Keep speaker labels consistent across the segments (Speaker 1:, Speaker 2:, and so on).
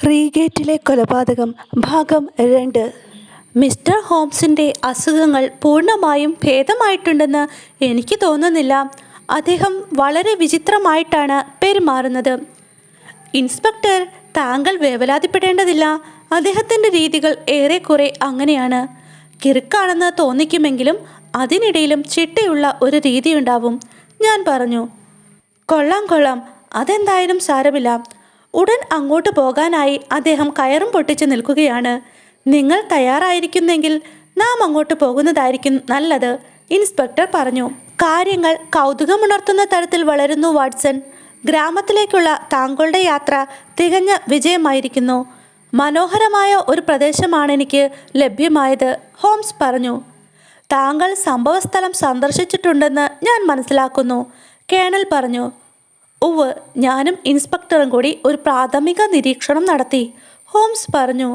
Speaker 1: റീഗേറ്റിലെ കൊലപാതകം ഭാഗം 2. മിസ്റ്റർ ഹോംസിൻ്റെ അസുഖങ്ങൾ പൂർണ്ണമായും ഭേദമായിട്ടുണ്ടെന്ന് എനിക്ക് തോന്നുന്നില്ല. അദ്ദേഹം വളരെ വിചിത്രമായിട്ടാണ് പെരുമാറുന്നത്. ഇൻസ്പെക്ടർ, താങ്കൾ വേവലാതിപ്പെടേണ്ടതില്ല. അദ്ദേഹത്തിൻ്റെ രീതികൾ ഏറെക്കുറെ അങ്ങനെയാണ്. കിറുക്കാണെന്ന് തോന്നിക്കുമെങ്കിലും അതിനിടയിലും ചിട്ടയുള്ള ഒരു രീതിയുണ്ടാവും. ഞാൻ പറഞ്ഞു. കൊള്ളാം, അതെന്തായാലും സാരമില്ല. ഉടൻ അങ്ങോട്ട് പോകാനായി അദ്ദേഹം കയറും പൊട്ടിച്ച് നിൽക്കുകയാണ്. നിങ്ങൾ തയ്യാറായിരിക്കുന്നെങ്കിൽ നാം അങ്ങോട്ട് പോകുന്നതായിരിക്കും നല്ലത്, ഇൻസ്പെക്ടർ പറഞ്ഞു. കാര്യങ്ങൾ കൗതുകമുണർത്തുന്ന തരത്തിൽ വളരുന്നു വാട്സൺ. ഗ്രാമത്തിലേക്കുള്ള താങ്കളുടെ യാത്ര തികഞ്ഞ വിജയമായിരിക്കുന്നു. മനോഹരമായ ഒരു പ്രദേശമാണെനിക്ക് ലഭ്യമായത്, ഹോംസ് പറഞ്ഞു. താങ്കൾ സംഭവസ്ഥലം സന്ദർശിച്ചിട്ടുണ്ടെന്ന് ഞാൻ മനസ്സിലാക്കുന്നു, കേണൽ പറഞ്ഞു. ഉവ്, ഞാനും ഇൻസ്പെക്ടറും കൂടി ഒരു പ്രാഥമിക നിരീക്ഷണം നടത്തി, ഹോംസ് പറഞ്ഞു.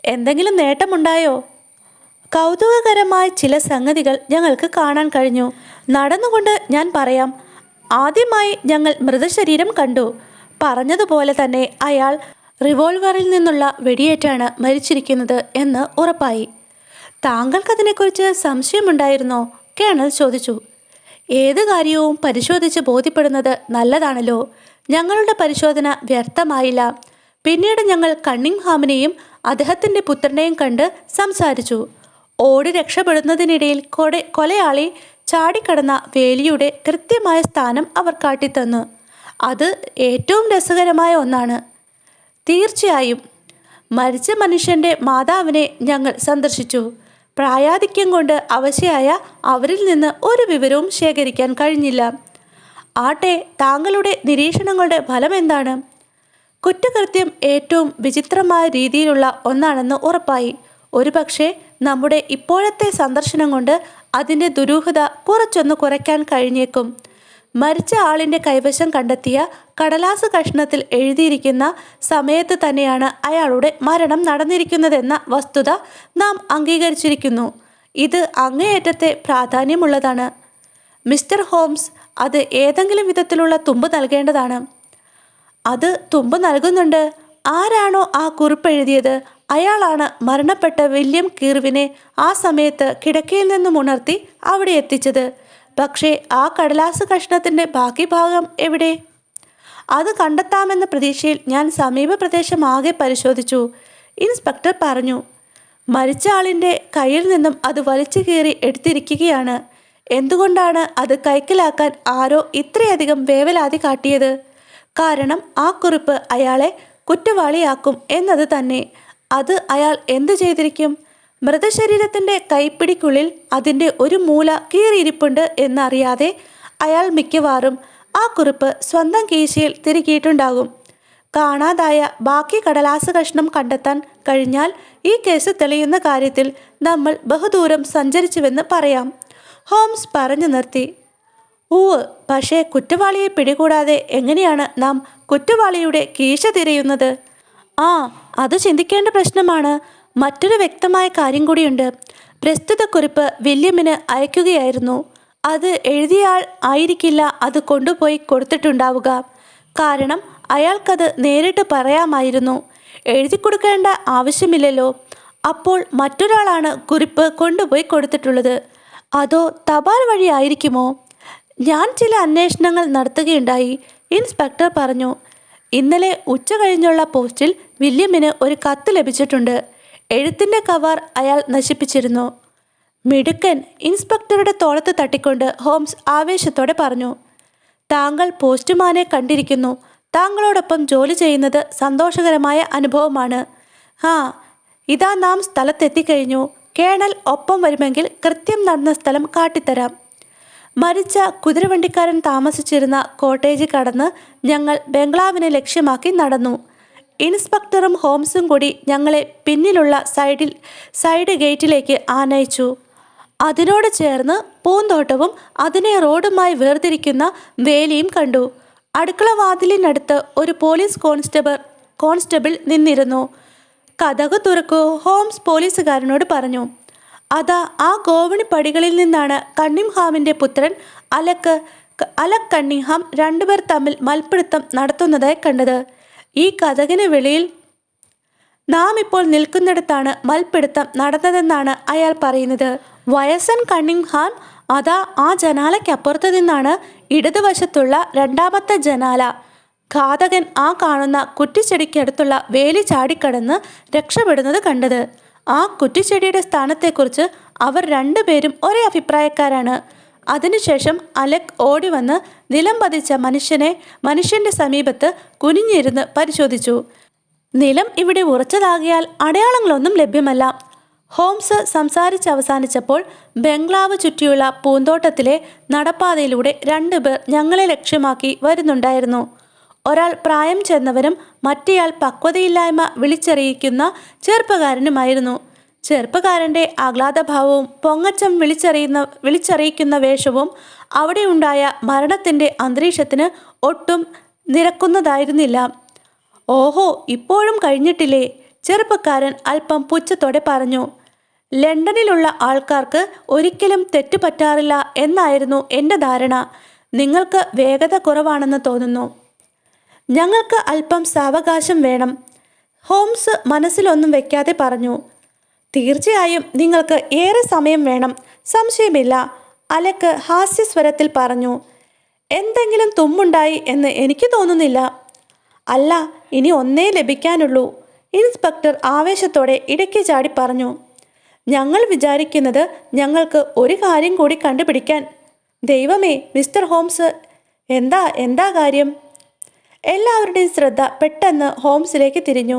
Speaker 1: എന്തെങ്കിലും നേട്ടമുണ്ടായോ? കൗതുകകരമായ ചില സംഗതികൾ ഞങ്ങൾക്ക് കാണാൻ കഴിഞ്ഞു. നടന്നുകൊണ്ട് ഞാൻ പറയാം. ആദ്യമായി ഞങ്ങൾ മൃതശരീരം കണ്ടു. പറഞ്ഞതുപോലെ തന്നെ അയാൾ റിവോൾവറിൽ നിന്നുള്ള വെടിയേറ്റാണ് മരിച്ചിരിക്കുന്നത് എന്ന് ഉറപ്പായി. താങ്കൾക്കതിനെക്കുറിച്ച് സംശയമുണ്ടായിരുന്നോ? കേണൽ ചോദിച്ചു. ഏത് കാര്യവും പരിശോധിച്ച് ബോധ്യപ്പെടുന്നത് നല്ലതാണല്ലോ. ഞങ്ങളുടെ പരിശോധന വ്യർത്ഥമായില്ല. പിന്നീട് ഞങ്ങൾ കണ്ണിംഗ്ഹാമിനെയും അദ്ദേഹത്തിൻ്റെ പുത്രനെയും കണ്ട് സംസാരിച്ചു. ഓടി രക്ഷപ്പെടുന്നതിനിടയിൽ കൊലയാളി ചാടിക്കടന്ന വേലിയുടെ കൃത്യമായ സ്ഥാനം അവർ കാട്ടിത്തന്നു. അത് ഏറ്റവും രസകരമായ ഒന്നാണ്. തീർച്ചയായും. മരിച്ച മനുഷ്യൻ്റെ മാതാവിനെ ഞങ്ങൾ സന്ദർശിച്ചു. പ്രായാധിക്യം കൊണ്ട് അവശയായ അവരിൽ നിന്ന് ഒരു വിവരവും ശേഖരിക്കാൻ കഴിഞ്ഞില്ല. ആട്ടെ, താങ്കളുടെ നിരീക്ഷണങ്ങളുടെ ഫലം എന്താണ്? കുറ്റകൃത്യം ഏറ്റവും വിചിത്രമായ രീതിയിലുള്ള ഒന്നാണെന്ന് ഉറപ്പായി. ഒരുപക്ഷെ നമ്മുടെ ഇപ്പോഴത്തെ സന്ദർശനം കൊണ്ട് അതിൻ്റെ ദുരൂഹത കുറച്ചൊന്ന് കുറയ്ക്കാൻ കഴിഞ്ഞേക്കും. മരിച്ച ആളിൻ്റെ കൈവശം കണ്ടെത്തിയ കടലാസ് കഷ്ണത്തിൽ എഴുതിയിരിക്കുന്ന സമയത്ത് തന്നെയാണ് അയാളുടെ മരണം നടന്നിരിക്കുന്നതെന്ന വസ്തുത നാം അംഗീകരിച്ചിരിക്കുന്നു. ഇത് അങ്ങേയറ്റത്തെ പ്രാധാന്യമുള്ളതാണ്, മിസ്റ്റർ ഹോംസ്. അത് ഏതെങ്കിലും വിധത്തിലുള്ള തുമ്പ് നൽകേണ്ടതാണ്. അത് തുമ്പ് നൽകുന്നുണ്ട്. ആരാണോ ആ കുറിപ്പ് എഴുതിയത് അയാളാണ് മരണപ്പെട്ട വില്യം കീർവിനെ ആ സമയത്ത് കിടക്കയിൽ നിന്നും ഉണർത്തി അവിടെ എത്തിച്ചത്. പക്ഷേ ആ കടലാസ് കഷ്ണത്തിൻ്റെ ബാക്കി ഭാഗം എവിടെ? അത് കണ്ടെത്താമെന്ന പ്രതീക്ഷയിൽ ഞാൻ സമീപ പ്രദേശമാകെ പരിശോധിച്ചു, ഇൻസ്പെക്ടർ പറഞ്ഞു. മരിച്ച ആളിൻ്റെ കയ്യിൽ നിന്നും അത് വലിച്ചു കീറി എടുത്തിരിക്കുകയാണ്. എന്തുകൊണ്ടാണ് അത് കൈക്കലാക്കാൻ ആരോ ഇത്രയധികം വേവലാതി കാട്ടിയത്? കാരണം ആ കുറിപ്പ് അയാളെ കുറ്റവാളിയാക്കും എന്നത് തന്നെ. അത് അയാൾ എന്തു ചെയ്തിരിക്കും? മൃതശരീരത്തിൻ്റെ കൈപ്പിടിക്കുള്ളിൽ അതിൻ്റെ ഒരു മൂല കീറിയിരിപ്പുണ്ട് എന്നറിയാതെ അയാൾ മിക്കവാറും ആ കുറിപ്പ് സ്വന്തം കീശയിൽ തിരുകിയിട്ടുണ്ടാകും. കാണാതായ ബാക്കി കടലാസ് കഷ്ണം കണ്ടെത്താൻ കഴിഞ്ഞാൽ ഈ കേസ് തെളിയുന്ന കാര്യത്തിൽ നമ്മൾ ബഹുദൂരം സഞ്ചരിച്ചുവെന്ന് പറയാം, ഹോംസ് പറഞ്ഞു നിർത്തി. ഊവ്, പക്ഷേ കുറ്റവാളിയെ പിടികൂടാതെ എങ്ങനെയാണ് നാം കുറ്റവാളിയുടെ കീശ തിരയുന്നത്? അത് ചിന്തിക്കേണ്ട പ്രശ്നമാണ്. മറ്റൊരു വ്യക്തമായ കാര്യം കൂടിയുണ്ട്. പ്രസ്തുത കുറിപ്പ് വില്യമിന് അയക്കുകയായിരുന്നു. അത് എഴുതിയയാൾ ആയിരിക്കില്ല അത് കൊണ്ടുപോയി കൊടുത്തിട്ടുണ്ടാവുക. കാരണം അയാൾക്കത് നേരിട്ട് പറയാമായിരുന്നു. എഴുതി കൊടുക്കേണ്ട ആവശ്യമില്ലല്ലോ. അപ്പോൾ മറ്റൊരാളാണ് കുറിപ്പ് കൊണ്ടുപോയി കൊടുത്തിട്ടുള്ളത്. അതോ തപാൽ വഴി ആയിരിക്കുമോ? ഞാൻ ചില അന്വേഷണങ്ങൾ നടത്തുകയുണ്ടായി, ഇൻസ്പെക്ടർ പറഞ്ഞു. ഇന്നലെ ഉച്ച കഴിഞ്ഞുള്ള പോസ്റ്റിൽ വില്യമിന് ഒരു കത്ത് ലഭിച്ചിട്ടുണ്ട്. എഴുത്തിൻ്റെ കവർ അയാൾ നശിപ്പിച്ചിരുന്നു. മിടുക്കൻ, ഇൻസ്പെക്ടറുടെ തോളത്ത് തട്ടിക്കൊണ്ട് ഹോംസ് ആവേശത്തോടെ പറഞ്ഞു. താങ്കൾ പോസ്റ്റ്മാനെ കണ്ടിരിക്കുന്നു. താങ്കളോടൊപ്പം ജോലി ചെയ്യുന്നത് സന്തോഷകരമായ അനുഭവമാണ്. ഇതാ നാം സ്ഥലത്തെത്തിക്കഴിഞ്ഞു. കേണൽ ഒപ്പം വരുമെങ്കിൽ കൃത്യം നടന്ന സ്ഥലം കാട്ടിത്തരാം. മരിച്ച കുതിരവണ്ടിക്കാരൻ താമസിച്ചിരുന്ന കോട്ടേജ് കടന്ന് ഞങ്ങൾ ബംഗ്ലാവിനെ ലക്ഷ്യമാക്കി നടന്നു. ഇൻസ്പെക്ടറും ഹോംസും കൂടി ഞങ്ങളെ പിന്നിലുള്ള സൈഡ് ഗേറ്റിലേക്ക് ആനയിച്ചു. അതിനോട് ചേർന്ന് പൂന്തോട്ടവും അതിനെ റോഡുമായി വേർതിരിക്കുന്ന വേലിയും കണ്ടു. അടുക്കള വാതിലിനടുത്ത് ഒരു പോലീസ് കോൺസ്റ്റബിൾ നിന്നിരുന്നു. കതക് തുറക്കൂ, ഹോംസ് പോലീസുകാരനോട് പറഞ്ഞു. അതാ ആ ഗോവണി പടികളിൽ നിന്നാണ് കണ്ണിംഗ്ഹാമിൻ്റെ പുത്രൻ അലക് കണ്ണിംഗ്ഹാം രണ്ടുപേർ തമ്മിൽ മൽപ്പിടുത്തം നടത്തുന്നതായി കണ്ടത്. ഈ കതകിന് വെളിയിൽ നാം ഇപ്പോൾ നിൽക്കുന്നിടത്താണ് മൽപ്പിടുത്തം നടന്നതെന്നാണ് അയാൾ പറയുന്നത്. വയസ്സൻ കണ്ണിംഗ്ഹാം അതാ ആ ജനാലയ്ക്കപ്പുറത്തു നിന്നാണ് ഇടതുവശത്തുള്ള രണ്ടാമത്തെ ജനാല. ഘാതകൻ ആ കാണുന്ന കുറ്റിച്ചെടിക്കടുത്തുള്ള വേലി ചാടിക്കടന്ന് രക്ഷപ്പെടുന്നത് കണ്ടത്. ആ കുറ്റിച്ചെടിയുടെ സ്ഥാനത്തെക്കുറിച്ച് അവർ രണ്ടുപേരും ഒരേ അഭിപ്രായക്കാരാണ്. അതിനുശേഷം അലക് ഓടി വന്ന് നിലം പതിച്ച മനുഷ്യന്റെ സമീപത്ത് കുനിഞ്ഞിരുന്ന് പരിശോധിച്ചു. നിലം ഇവിടെ ഉറച്ചതാകിയാൽ അടയാളങ്ങളൊന്നും ലഭ്യമല്ല. ഹോംസ് സംസാരിച്ചവസാനിച്ചപ്പോൾ ബംഗ്ലാവ് ചുറ്റിയുള്ള പൂന്തോട്ടത്തിലെ നടപ്പാതയിലൂടെ രണ്ടുപേർ ഞങ്ങളെ ലക്ഷ്യമാക്കി വരുന്നുണ്ടായിരുന്നു. ഒരാൾ പ്രായം ചെന്നവരും മറ്റേയാൾ പക്വതയില്ലായ്മ ചെറുപ്പക്കാരനുമായിരുന്നു. ചെറുപ്പക്കാരൻ്റെ ആഹ്ലാദഭാവവും പൊങ്ങച്ചം വിളിച്ചറിയിക്കുന്ന വേഷവും അവിടെയുണ്ടായ മരണത്തിൻ്റെ അന്തരീക്ഷത്തിന് ഒട്ടും നിരക്കുന്നതായിരുന്നില്ല. ഓഹോ, ഇപ്പോഴും കഴിഞ്ഞിട്ടില്ലേ? ചെറുപ്പക്കാരൻ അല്പം പുച്ഛത്തോടെ പറഞ്ഞു. ലണ്ടനിലുള്ള ആൾക്കാർക്ക് ഒരിക്കലും തെറ്റുപറ്റാറില്ല എന്നായിരുന്നു എൻ്റെ ധാരണ. നിങ്ങൾക്ക് വേഗത കുറവാണെന്ന് തോന്നുന്നു. ഞങ്ങൾക്ക് അല്പം സാവകാശം വേണം, ഹോംസ് മനസ്സിലൊന്നും വെക്കാതെ പറഞ്ഞു. തീർച്ചയായും നിങ്ങൾക്ക് ഏറെ സമയം വേണം, സംശയമില്ല, അലക്ക് ഹാസ്യസ്വരത്തിൽ പറഞ്ഞു. എന്തെങ്കിലും തുമ്മുണ്ടായി എന്ന് എനിക്ക് തോന്നുന്നില്ല. അല്ല, ഇനി ഒന്നേ ലഭിക്കാനുള്ളൂ, ഇൻസ്പെക്ടർ ആവേശത്തോടെ ഇടയ്ക്ക് ചാടി പറഞ്ഞു. ഞങ്ങൾ വിചാരിക്കുന്നത് ഞങ്ങൾക്ക് ഒരു കാര്യം കൂടി കണ്ടുപിടിക്കാൻ. ദൈവമേ, മിസ്റ്റർ ഹോംസ്, എന്താ കാര്യം? എല്ലാവരുടെയും ശ്രദ്ധ പെട്ടെന്ന് ഹോംസിലേക്ക് തിരിഞ്ഞു.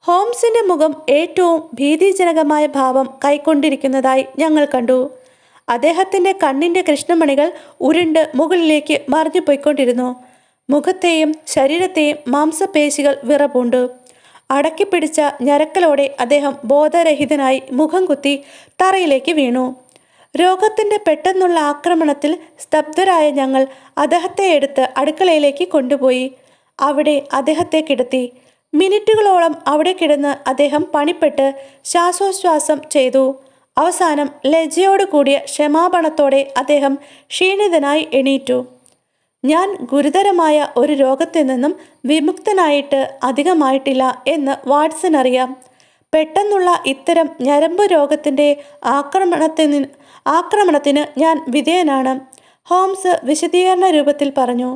Speaker 1: ഹോംസിൻ്റെ മുഖം ഏറ്റവും ഭീതിജനകമായ ഭാവം കൈക്കൊണ്ടിരിക്കുന്നതായി ഞങ്ങൾ കണ്ടു. അദ്ദേഹത്തിൻ്റെ കണ്ണിൻ്റെ കൃഷ്ണമണികൾ ഉരുണ്ട് മുകളിലേക്ക് മറിഞ്ഞു പോയിക്കൊണ്ടിരുന്നു. മുഖത്തെയും ശരീരത്തെയും മാംസപേശികൾ വിറപൂണ്ടു. അടക്കിപ്പിടിച്ച ഞരക്കലോടെ അദ്ദേഹം ബോധരഹിതനായി മുഖം കുത്തി തറയിലേക്ക് വീണു. രോഗത്തിൻ്റെ പെട്ടെന്നുള്ള ആക്രമണത്തിൽ സ്തബ്ധരായ ഞങ്ങൾ അദ്ദേഹത്തെ എടുത്ത് അടുക്കളയിലേക്ക് കൊണ്ടുപോയി. അവിടെ അദ്ദേഹത്തെ കിടത്തി. മിനിറ്റുകളോളം അവിടെ കിടന്ന് അദ്ദേഹം പണിപ്പെട്ട് ശ്വാസോച്ഛ്വാസം ചെയ്തു. അവസാനം ലജ്ജയോട് കൂടിയ ക്ഷമാപണത്തോടെ അദ്ദേഹം ക്ഷീണിതനായി എണീറ്റു. ഞാൻ ഗുരുതരമായ ഒരു രോഗത്തിൽ നിന്നും വിമുക്തനായിട്ട് അധികമായിട്ടില്ല എന്ന് വാട്സൺ അറിയാം. പെട്ടെന്നുള്ള ഇത്തരം ഞരമ്പ് രോഗത്തിൻ്റെ ആക്രമണത്തിന് ഞാൻ വിധേയനാണ്, ഹോംസ് വിശദീകരണ രൂപത്തിൽ പറഞ്ഞു.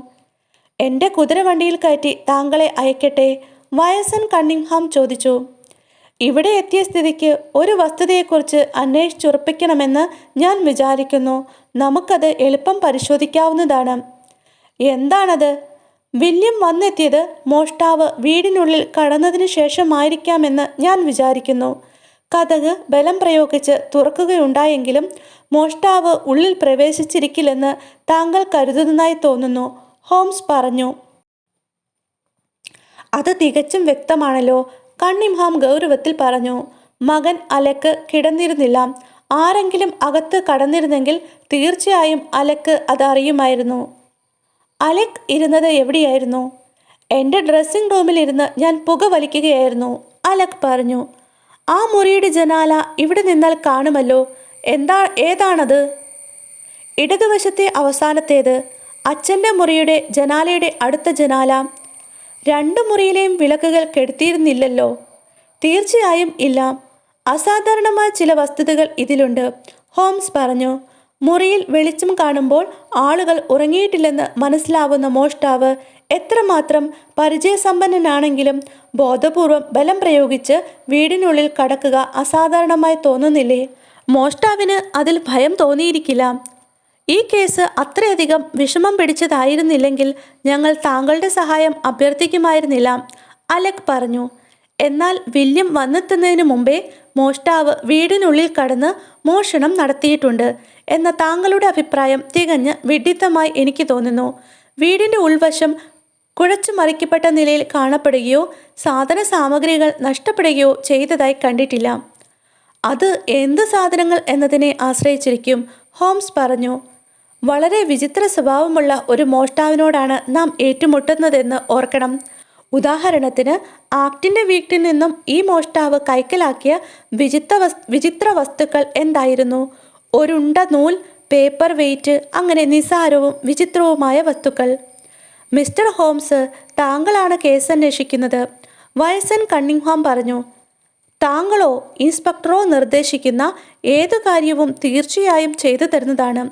Speaker 1: എൻ്റെ കുതിരവണ്ടിയിൽ കയറ്റി താങ്കളെ അയക്കട്ടെ? വയസ്സൻ കണ്ണിംഗ്ഹാം ചോദിച്ചു. ഇവിടെ എത്തിയ സ്ഥിതിക്ക് ഒരു വസ്തുതയെക്കുറിച്ച് അന്വേഷിച്ചുറപ്പിക്കണമെന്ന് ഞാൻ വിചാരിക്കുന്നു. നമുക്കത് എളുപ്പം പരിശോധിക്കാവുന്നതാണ്. എന്താണത്? വില്യം വന്നെത്തിയത് മോഷ്ടാവ് വീടിനുള്ളിൽ കടന്നതിന് ശേഷമായിരിക്കാമെന്ന് ഞാൻ വിചാരിക്കുന്നു. കതക് ബലം പ്രയോഗിച്ച് തുറക്കുകയുണ്ടായെങ്കിലും മോഷ്ടാവ് ഉള്ളിൽ പ്രവേശിച്ചിരിക്കില്ലെന്ന് താങ്കൾ കരുതുന്നതായി തോന്നുന്നു, ഹോംസ് പറഞ്ഞു. അത് തികച്ചും വ്യക്തമാണല്ലോ, കണ്ണിംഗ്ഹാം ഗൗരവത്തിൽ പറഞ്ഞു. മകൻ അലക്ക് കിടന്നിരുന്നില്ല. ആരെങ്കിലും അകത്ത് കടന്നിരുന്നെങ്കിൽ തീർച്ചയായും അലക്ക് അതറിയുമായിരുന്നു. അലക് ഇരുന്നത് എവിടെയായിരുന്നു? എൻ്റെ ഡ്രസ്സിംഗ് റൂമിലിരുന്ന് ഞാൻ പുക വലിക്കുകയായിരുന്നു, അലക് പറഞ്ഞു. ആ മുറിയുടെ ജനാല ഇവിടെ നിന്നാൽ കാണുമല്ലോ. ഏതാണത്? ഇടതുവശത്തെ അവസാനത്തേത്, അച്ഛൻ്റെ മുറിയുടെ ജനാലയുടെ അടുത്ത ജനാല. രണ്ട് മുറിയിലെയും വിളക്കുകൾ കെടുത്തിയിരുന്നില്ലല്ലോ. തീർച്ചയായും ഇല്ല. അസാധാരണമായ ചില വസ്തുതകൾ ഇതിലുണ്ട്, ഹോംസ് പറഞ്ഞു. മുറിയിൽ വെളിച്ചം കാണുമ്പോൾ ആളുകൾ ഉറങ്ങിയിട്ടില്ലെന്ന് മനസ്സിലാവുന്ന മോഷ്ടാവ് എത്രമാത്രം പരിചയസമ്പന്നനാണെങ്കിലും ബോധപൂർവം ബലം പ്രയോഗിച്ച് വീടിനുള്ളിൽ കടക്കുക അസാധാരണമായി തോന്നുന്നില്ലേ? മോഷ്ടാവിന് അതിൽ ഭയം തോന്നിയിരിക്കില്ല. ഈ കേസ് അത്രയധികം വിഷമം പിടിച്ചതായിരുന്നില്ലെങ്കിൽ ഞങ്ങൾ താങ്കളുടെ സഹായം അഭ്യർത്ഥിക്കുമായിരുന്നില്ല, അലക് പറഞ്ഞു. എന്നാൽ വില്യം വന്നെത്തുന്നതിന് മുമ്പേ മോഷ്ടാവ് വീടിനുള്ളിൽ കടന്ന് മോഷണം നടത്തിയിട്ടുണ്ട് എന്ന താങ്കളുടെ അഭിപ്രായം തികഞ്ഞ് വിഡ്ഢിത്തമായി എനിക്ക് തോന്നുന്നു. വീടിൻ്റെ ഉൾവശം കുഴച്ചു മറിക്കപ്പെട്ട നിലയിൽ കാണപ്പെടുകയോ സാധന സാമഗ്രികൾ നഷ്ടപ്പെടുകയോ ചെയ്തതായി കണ്ടിട്ടില്ല. അത് എന്ത് സാധനങ്ങൾ എന്നതിനെ ആശ്രയിച്ചിരിക്കും, ഹോംസ് പറഞ്ഞു. വളരെ വിചിത്ര സ്വഭാവമുള്ള ഒരു മോഷ്ടാവിനോടാണ് നാം ഏറ്റുമുട്ടുന്നതെന്ന് ഓർക്കണം. ഉദാഹരണത്തിന്, ആക്ടിൻ്റെ വീട്ടിൽ നിന്നും ഈ മോഷ്ടാവ് കൈക്കലാക്കിയ വിചിത്ര വസ്തുക്കൾ എന്തായിരുന്നു? ഒരുണ്ട നൂൽ, പേപ്പർ വെയ്റ്റ്, അങ്ങനെ നിസാരവും വിചിത്രവുമായ വസ്തുക്കൾ. മിസ്റ്റർ ഹോംസ്, താങ്കളാണ് കേസ് അന്വേഷിക്കുന്നത്, വയസ്സൻ കണ്ണിംഗ്ഹാം പറഞ്ഞു. താങ്കളോ ഇൻസ്പെക്ടറോ നിർദ്ദേശിക്കുന്ന ഏതു കാര്യവും തീർച്ചയായും ചെയ്തു തരുന്നതാണ്.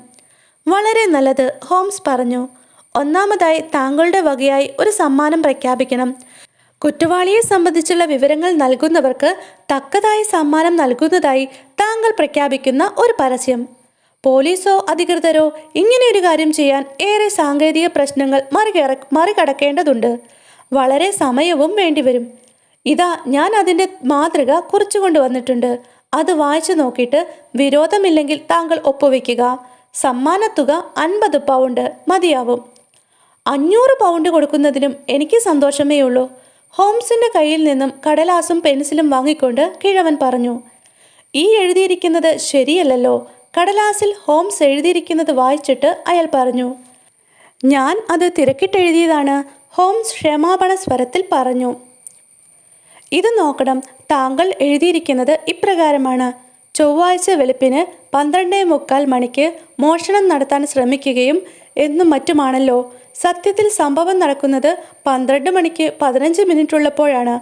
Speaker 1: വളരെ നല്ലത്, ഹോംസ് പറഞ്ഞു. ഒന്നാമതായി താങ്കളുടെ വകയായി ഒരു സമ്മാനം പ്രഖ്യാപിക്കണം. കുറ്റവാളിയെ സംബന്ധിച്ചുള്ള വിവരങ്ങൾ നൽകുന്നവർക്ക് തക്കതായ സമ്മാനം നൽകുന്നതായി താങ്കൾ പ്രഖ്യാപിക്കുന്ന ഒരു പരസ്യം. പോലീസോ അധികൃതരോ ഇങ്ങനെയൊരു കാര്യം ചെയ്യാൻ ഏറെ സാങ്കേതിക പ്രശ്നങ്ങൾ മറികടക്കേണ്ടതുണ്ട്. വളരെ സമയവും വേണ്ടിവരും. ഇതാ ഞാൻ അതിൻ്റെ മാതൃക കുറിച്ചു കൊണ്ടുവന്നിട്ടുണ്ട്. അത് വായിച്ചു നോക്കിയിട്ട് വിരോധമില്ലെങ്കിൽ താങ്കൾ ഒപ്പുവെക്കുക. സമ്മാനത്തുക 50 പൗണ്ട് മതിയാവും. 500 പൗണ്ട് കൊടുക്കുന്നതിനും എനിക്ക് സന്തോഷമേ ഉള്ളൂ. ഹോംസിൻ്റെ കയ്യിൽ നിന്നും കടലാസും പെൻസിലും വാങ്ങിക്കൊണ്ട് കിഴവൻ പറഞ്ഞു. ഈ എഴുതിയിരിക്കുന്നത് ശരിയല്ലല്ലോ. കടലാസിൽ ഹോംസ് എഴുതിയിരിക്കുന്നത് വായിച്ചിട്ട് അയാൾ പറഞ്ഞു. ഞാൻ അത് തിരക്കിട്ടെഴുതിയതാണ്. ഹോംസ് ക്ഷമാപണ സ്വരത്തിൽ പറഞ്ഞു. ഇത് നോക്കണം. താങ്കൾ എഴുതിയിരിക്കുന്നത് ഇപ്രകാരമാണ്: ചൊവ്വാഴ്ച വെളുപ്പിന് 12:45 മണിക്ക് മോഷണം നടത്താൻ ശ്രമിക്കുകയും എന്നും മറ്റുമാണല്ലോ. സത്യത്തിൽ സംഭവം നടക്കുന്നത് 12 മണിക്ക് 15 മിനിറ്റ് ഉള്ളപ്പോഴാണ്.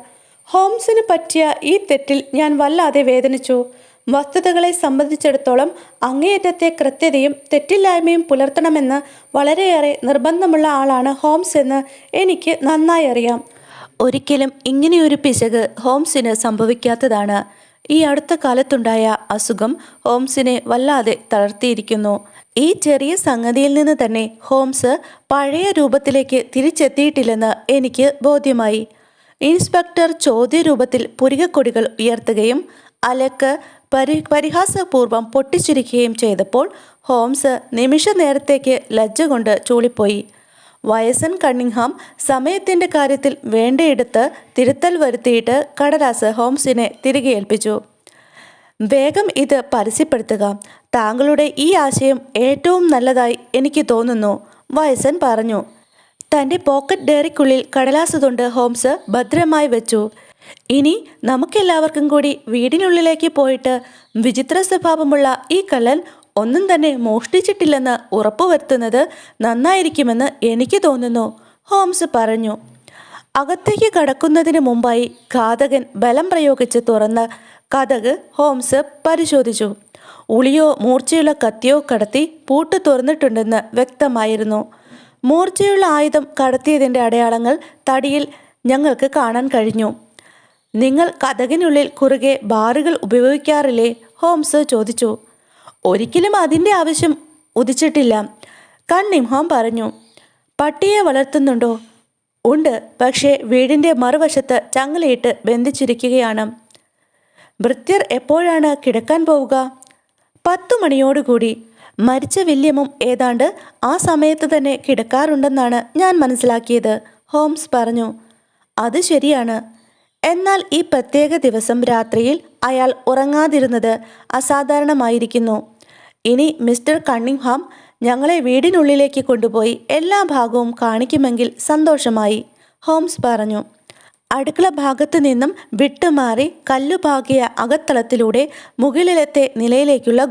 Speaker 1: ഹോംസിന് പറ്റിയ ഈ തെറ്റിൽ ഞാൻ വല്ലാതെ വേദനിച്ചു. വസ്തുതകളെ സംബന്ധിച്ചിടത്തോളം അങ്ങേയറ്റത്തെ കൃത്യതയും തെറ്റില്ലായ്മയും പുലർത്തണമെന്ന് വളരെയേറെ നിർബന്ധമുള്ള ആളാണ് ഹോംസ് എന്ന് എനിക്ക് നന്നായി അറിയാം. ഒരിക്കലും ഇങ്ങനെയൊരു പിശക് ഹോംസിന് സംഭവിക്കാത്തതാണ്. ഈ അടുത്ത കാലത്തുണ്ടായ അസുഖം ഹോംസിനെ വല്ലാതെ തളർത്തിയിരിക്കുന്നു. ഈ ചെറിയ സംഗതിയിൽ നിന്ന് തന്നെ ഹോംസ് പഴയ രൂപത്തിലേക്ക് തിരിച്ചെത്തിയിട്ടില്ലെന്ന് എനിക്ക് ബോധ്യമായി. ഇൻസ്പെക്ടർ ചോദ്യരൂപത്തിൽ പുരികക്കൊടികൾ ഉയർത്തുകയും അലക്ക് പരിഹാസപൂർവ്വം പൊട്ടിച്ചിരിക്കുകയും ചെയ്തപ്പോൾ ഹോംസ് നിമിഷ നേരത്തേക്ക് ലജ്ജ കൊണ്ട് ചൂളിപ്പോയി. വയസ്സൻ കണ്ണിങ്ഹാം സമയത്തിൻ്റെ കാര്യത്തിൽ വേണ്ടയിടത്ത് തിരുത്തൽ വരുത്തിയിട്ട് കടലാസ് ഹോംസിനെ തിരികെ ഏൽപ്പിച്ചു. വേഗം ഇത് പരസ്യപ്പെടുത്തുക. താങ്കളുടെ ഈ ആശയം ഏറ്റവും നല്ലതായി എനിക്ക് തോന്നുന്നു, വയസ്സൻ പറഞ്ഞു. തൻ്റെ പോക്കറ്റ് ഡയറിക്കുള്ളിൽ കടലാസ് തൊണ്ട് ഹോംസ് ഭദ്രമായി വെച്ചു. ഇനി നമുക്കെല്ലാവർക്കും കൂടി വീടിനുള്ളിലേക്ക് പോയിട്ട് വിചിത്ര സ്വഭാവമുള്ള ഈ കള്ളൻ ഒന്നും തന്നെ മോഷ്ടിച്ചിട്ടില്ലെന്ന് ഉറപ്പുവരുത്തുന്നത് നന്നായിരിക്കുമെന്ന് എനിക്ക് തോന്നുന്നു, ഹോംസ് പറഞ്ഞു. അകത്തേക്ക് കടക്കുന്നതിന് മുമ്പായി ഘാതകൻ ബലം പ്രയോഗിച്ച് തുറന്ന കതക് ഹോംസ് പരിശോധിച്ചു. ഉളിയോ മൂർച്ചയുള്ള കത്തിയോ കടത്തി പൂട്ട് തുറന്നിട്ടുണ്ടെന്ന് വ്യക്തമായിരുന്നു. മൂർച്ചയുള്ള ആയുധം കടത്തിയതിൻ്റെ അടയാളങ്ങൾ തടിയിൽ ഞങ്ങൾക്ക് കാണാൻ കഴിഞ്ഞു. നിങ്ങൾ കതകിനുള്ളിൽ കുറുകെ ബാറുകൾ ഉപയോഗിക്കാറില്ലേ, ഹോംസ് ചോദിച്ചു. ഒരിക്കലും അതിൻ്റെ ആവശ്യം ഉദിച്ചിട്ടില്ല, കണ്ണിംഹാം പറഞ്ഞു. പട്ടിയെ വളർത്തുന്നുണ്ടോ? ഉണ്ട്, പക്ഷേ വീടിൻ്റെ മറുവശത്ത് ചങ്ങലയിട്ട് ബന്ധിച്ചിരിക്കുകയാണ്. ഭൃത്യർ എപ്പോഴാണ് കിടക്കാൻ പോവുക? 10 മണിയോടുകൂടി. മരിച്ച വില്യമും ഏതാണ്ട് ആ സമയത്ത് തന്നെ കിടക്കാറുണ്ടെന്നാണ് ഞാൻ മനസ്സിലാക്കിയത്, ഹോംസ് പറഞ്ഞു. അത് ശരിയാണ്. എന്നാൽ ഈ പ്രത്യേക ദിവസം രാത്രിയിൽ അയാൾ ഉറങ്ങാതിരുന്നത് അസാധാരണമായിരിക്കുന്നു. ഇനി മിസ്റ്റർ കണ്ണിംഹാം ഞങ്ങളെ വീടിനുള്ളിലേക്ക് കൊണ്ടുപോയി എല്ലാ ഭാഗവും കാണിക്കുമെങ്കിൽ സന്തോഷമായി, ഹോംസ് പറഞ്ഞു. അടുക്കള ഭാഗത്തു നിന്നും വിട്ടുമാറി കല്ലുപാകിയ അകത്തളത്തിലൂടെ മുകളിലത്തെ നിലയിലേക്കുള്ള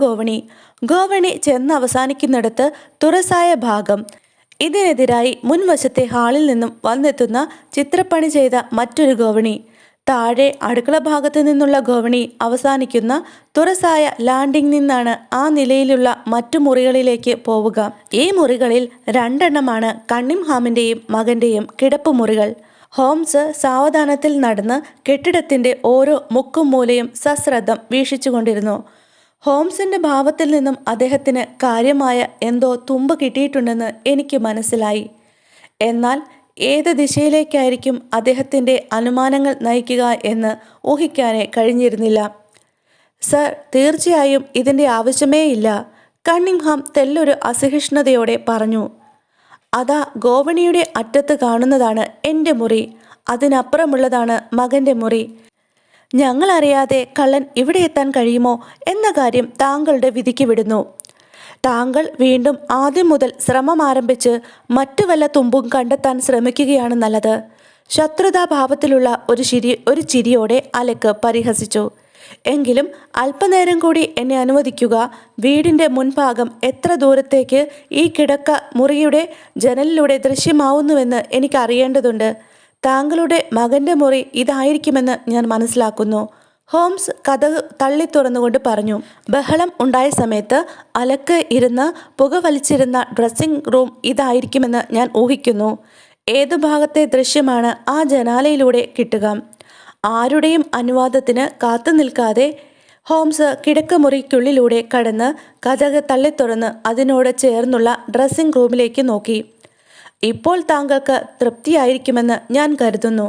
Speaker 1: ഗോവണി ചെന്ന് അവസാനിക്കുന്നിടത്ത് തുറസായ ഭാഗം. ഇതിനെതിരായി മുൻവശത്തെ ഹാളിൽ നിന്നും വന്നെത്തുന്ന ചിത്രപ്പണി ചെയ്ത മറ്റൊരു ഗോവണി. താഴെ അടുക്കള ഭാഗത്തു നിന്നുള്ള ഗോവണി അവസാനിക്കുന്ന തുറസായ ലാൻഡിംഗ് നിന്നാണ് ആ നിലയിലുള്ള മറ്റു മുറികളിലേക്ക് പോവുക. ഈ മുറികളിൽ 2 എണ്ണമാണ് കണ്ണിംഹാമിൻ്റെയും മകൻ്റെയും കിടപ്പുമുറികൾ. ഹോംസ് സാവധാനത്തിൽ നടന്ന് കെട്ടിടത്തിൻ്റെ ഓരോ മുക്കും മൂലയും സശ്രദ്ധം വീക്ഷിച്ചുകൊണ്ടിരുന്നു. ഹോംസിൻ്റെ ഭാവത്തിൽ നിന്നും അദ്ദേഹത്തിന് കാര്യമായ എന്തോ തുമ്പ് കിട്ടിയിട്ടുണ്ടെന്ന് എനിക്ക് മനസ്സിലായി. എന്നാൽ ഏത് ദിശയിലേക്കായിരിക്കും അദ്ദേഹത്തിൻ്റെ അനുമാനങ്ങൾ നയിക്കുക എന്ന് ഊഹിക്കാനേ കഴിഞ്ഞിരുന്നില്ല. സർ, തീർച്ചയായും ഇതിൻ്റെ ആവശ്യമേയില്ല, കണ്ണിംഹാം തെല്ലൊരു അസഹിഷ്ണുതയോടെ പറഞ്ഞു. അതാ ഗോവണിയുടെ അറ്റത്ത് കാണുന്നതാണ് എൻ്റെ മുറി. അതിനപ്പുറമുള്ളതാണ് മകൻ്റെ മുറി. ഞങ്ങളറിയാതെ കള്ളൻ ഇവിടെ എത്താൻ കഴിയുമോ എന്ന കാര്യം താങ്കളുടെ വിധിക്ക് വിടുന്നു. താങ്കൾ വീണ്ടും ആദ്യം മുതൽ ശ്രമം ആരംഭിച്ച് മറ്റു വല്ല തുമ്പും കണ്ടെത്താൻ ശ്രമിക്കുകയാണ് നല്ലത്. ശത്രുതാഭാവത്തിലുള്ള ഒരു ചിരിയോടെ അലക്ക് പരിഹസിച്ചു. എങ്കിലും അല്പനേരം കൂടി എന്നെ അനുവദിക്കുക. വീടിൻ്റെ മുൻഭാഗം എത്ര ദൂരത്തേക്ക് ഈ കിടക്ക മുറിയുടെ ജനലിലൂടെ ദൃശ്യമാവുന്നുവെന്ന് എനിക്കറിയേണ്ടതുണ്ട്. താങ്കളുടെ മകൻ്റെ മുറി ഇതായിരിക്കുമെന്ന് ഞാൻ മനസ്സിലാക്കുന്നു, ഹോംസ് കതക് തള്ളി തുറന്നുകൊണ്ട് പറഞ്ഞു. ബഹളം ഉണ്ടായ സമയത്ത് അലക്ക് ഇരുന്ന് പുക വലിച്ചിരുന്ന ഡ്രസ്സിംഗ് റൂം ഇതായിരിക്കുമെന്ന് ഞാൻ ഊഹിക്കുന്നു. ഏതു ഭാഗത്തെ ദൃശ്യമാണ് ആ ജനാലയിലൂടെ കിട്ടുക? ആരുടെയും അനുവാദത്തിന് കാത്തു നിൽക്കാതെ ഹോംസ് കിടക്കമുറിക്കുള്ളിലൂടെ കടന്ന് കതക് തള്ളിത്തുറന്ന് അതിനോട് ചേർന്നുള്ള ഡ്രസ്സിംഗ് റൂമിലേക്ക് നോക്കി. ഇപ്പോൾ താങ്കൾക്ക് തൃപ്തിയായിരിക്കുമെന്ന് ഞാൻ കരുതുന്നു,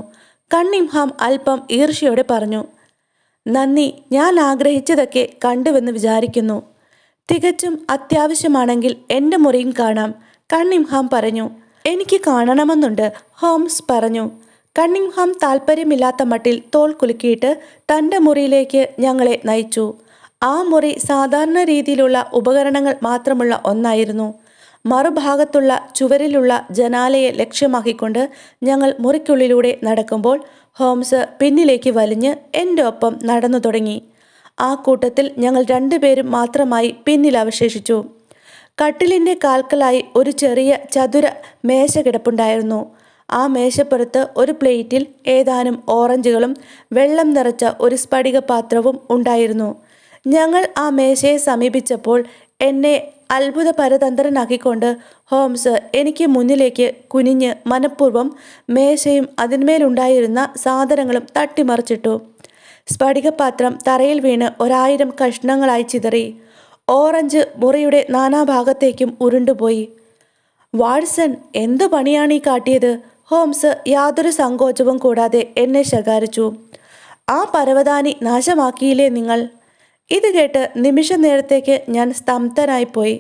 Speaker 1: കണ്ണിംഹാം അല്പം ഈർഷ്യയോടെ പറഞ്ഞു. നന്ദി, ഞാൻ ആഗ്രഹിച്ചതൊക്കെ കണ്ടുവെന്ന് വിചാരിക്കുന്നു. തികച്ചും അത്യാവശ്യമാണെങ്കിൽ എൻ്റെ മുറിയും കാണാം, കണ്ണിംഹാം പറഞ്ഞു. എനിക്ക് കാണണമെന്നുണ്ട്, ഹോംസ് പറഞ്ഞു. കണ്ണിംഹാം താല്പര്യമില്ലാത്ത മട്ടിൽ തോൾ കുലുക്കിയിട്ട് തൻ്റെ മുറിയിലേക്ക് ഞങ്ങളെ നയിച്ചു. ആ മുറി സാധാരണ രീതിയിലുള്ള ഉപകരണങ്ങൾ മാത്രമുള്ള ഒന്നായിരുന്നു. മറുഭാഗത്തുള്ള ചുവരിലുള്ള ജനാലയെ ലക്ഷ്യമാക്കിക്കൊണ്ട് ഞങ്ങൾ മുറിക്കുള്ളിലൂടെ നടക്കുമ്പോൾ ഹോംസ് പിന്നിലേക്ക് വലിഞ്ഞ് എൻ്റെ ഒപ്പം നടന്നു തുടങ്ങി. ആ കൂട്ടത്തിൽ ഞങ്ങൾ രണ്ടുപേരും മാത്രമായി പിന്നിൽ അവശേഷിച്ചു. കട്ടിലിൻ്റെ കാൽക്കലായി ഒരു ചെറിയ ചതുര മേശ കിടപ്പുണ്ടായിരുന്നു. ആ മേശപ്പുറത്ത് ഒരു പ്ലേറ്റിൽ ഏതാനും ഓറഞ്ചുകളും വെള്ളം നിറച്ച ഒരു സ്ഫടിക പാത്രവും ഉണ്ടായിരുന്നു. ഞങ്ങൾ ആ മേശയെ സമീപിച്ചപ്പോൾ എന്നെ അത്ഭുത പരതന്ത്രനാക്കിക്കൊണ്ട് ഹോംസ് എനിക്ക് മുന്നിലേക്ക് കുനിഞ്ഞ് മനഃപൂർവ്വം മേശയും അതിന്മേലുണ്ടായിരുന്ന സാധനങ്ങളും തട്ടിമറിച്ചിട്ടു. സ്ഫടികപാത്രം തറയിൽ വീണ് 1000 കഷ്ണങ്ങളായി ചിതറി. ഓറഞ്ച് മുറിയുടെ നാനാഭാഗത്തേക്കും ഉരുണ്ടുപോയി. വാട്സൺ, എന്തു പണിയാണ് ഈ കാട്ടിയത്? ഹോംസ് യാതൊരു സങ്കോചവും കൂടാതെ എന്നെ ശകാരിച്ചു. ആ പരവതാനി നാശമാക്കിയില്ലേ നിങ്ങൾ? ഇത് കേട്ട് നിമിഷ നേരത്തേക്ക് ഞാൻ സ്തംഭനായിപ്പോയി.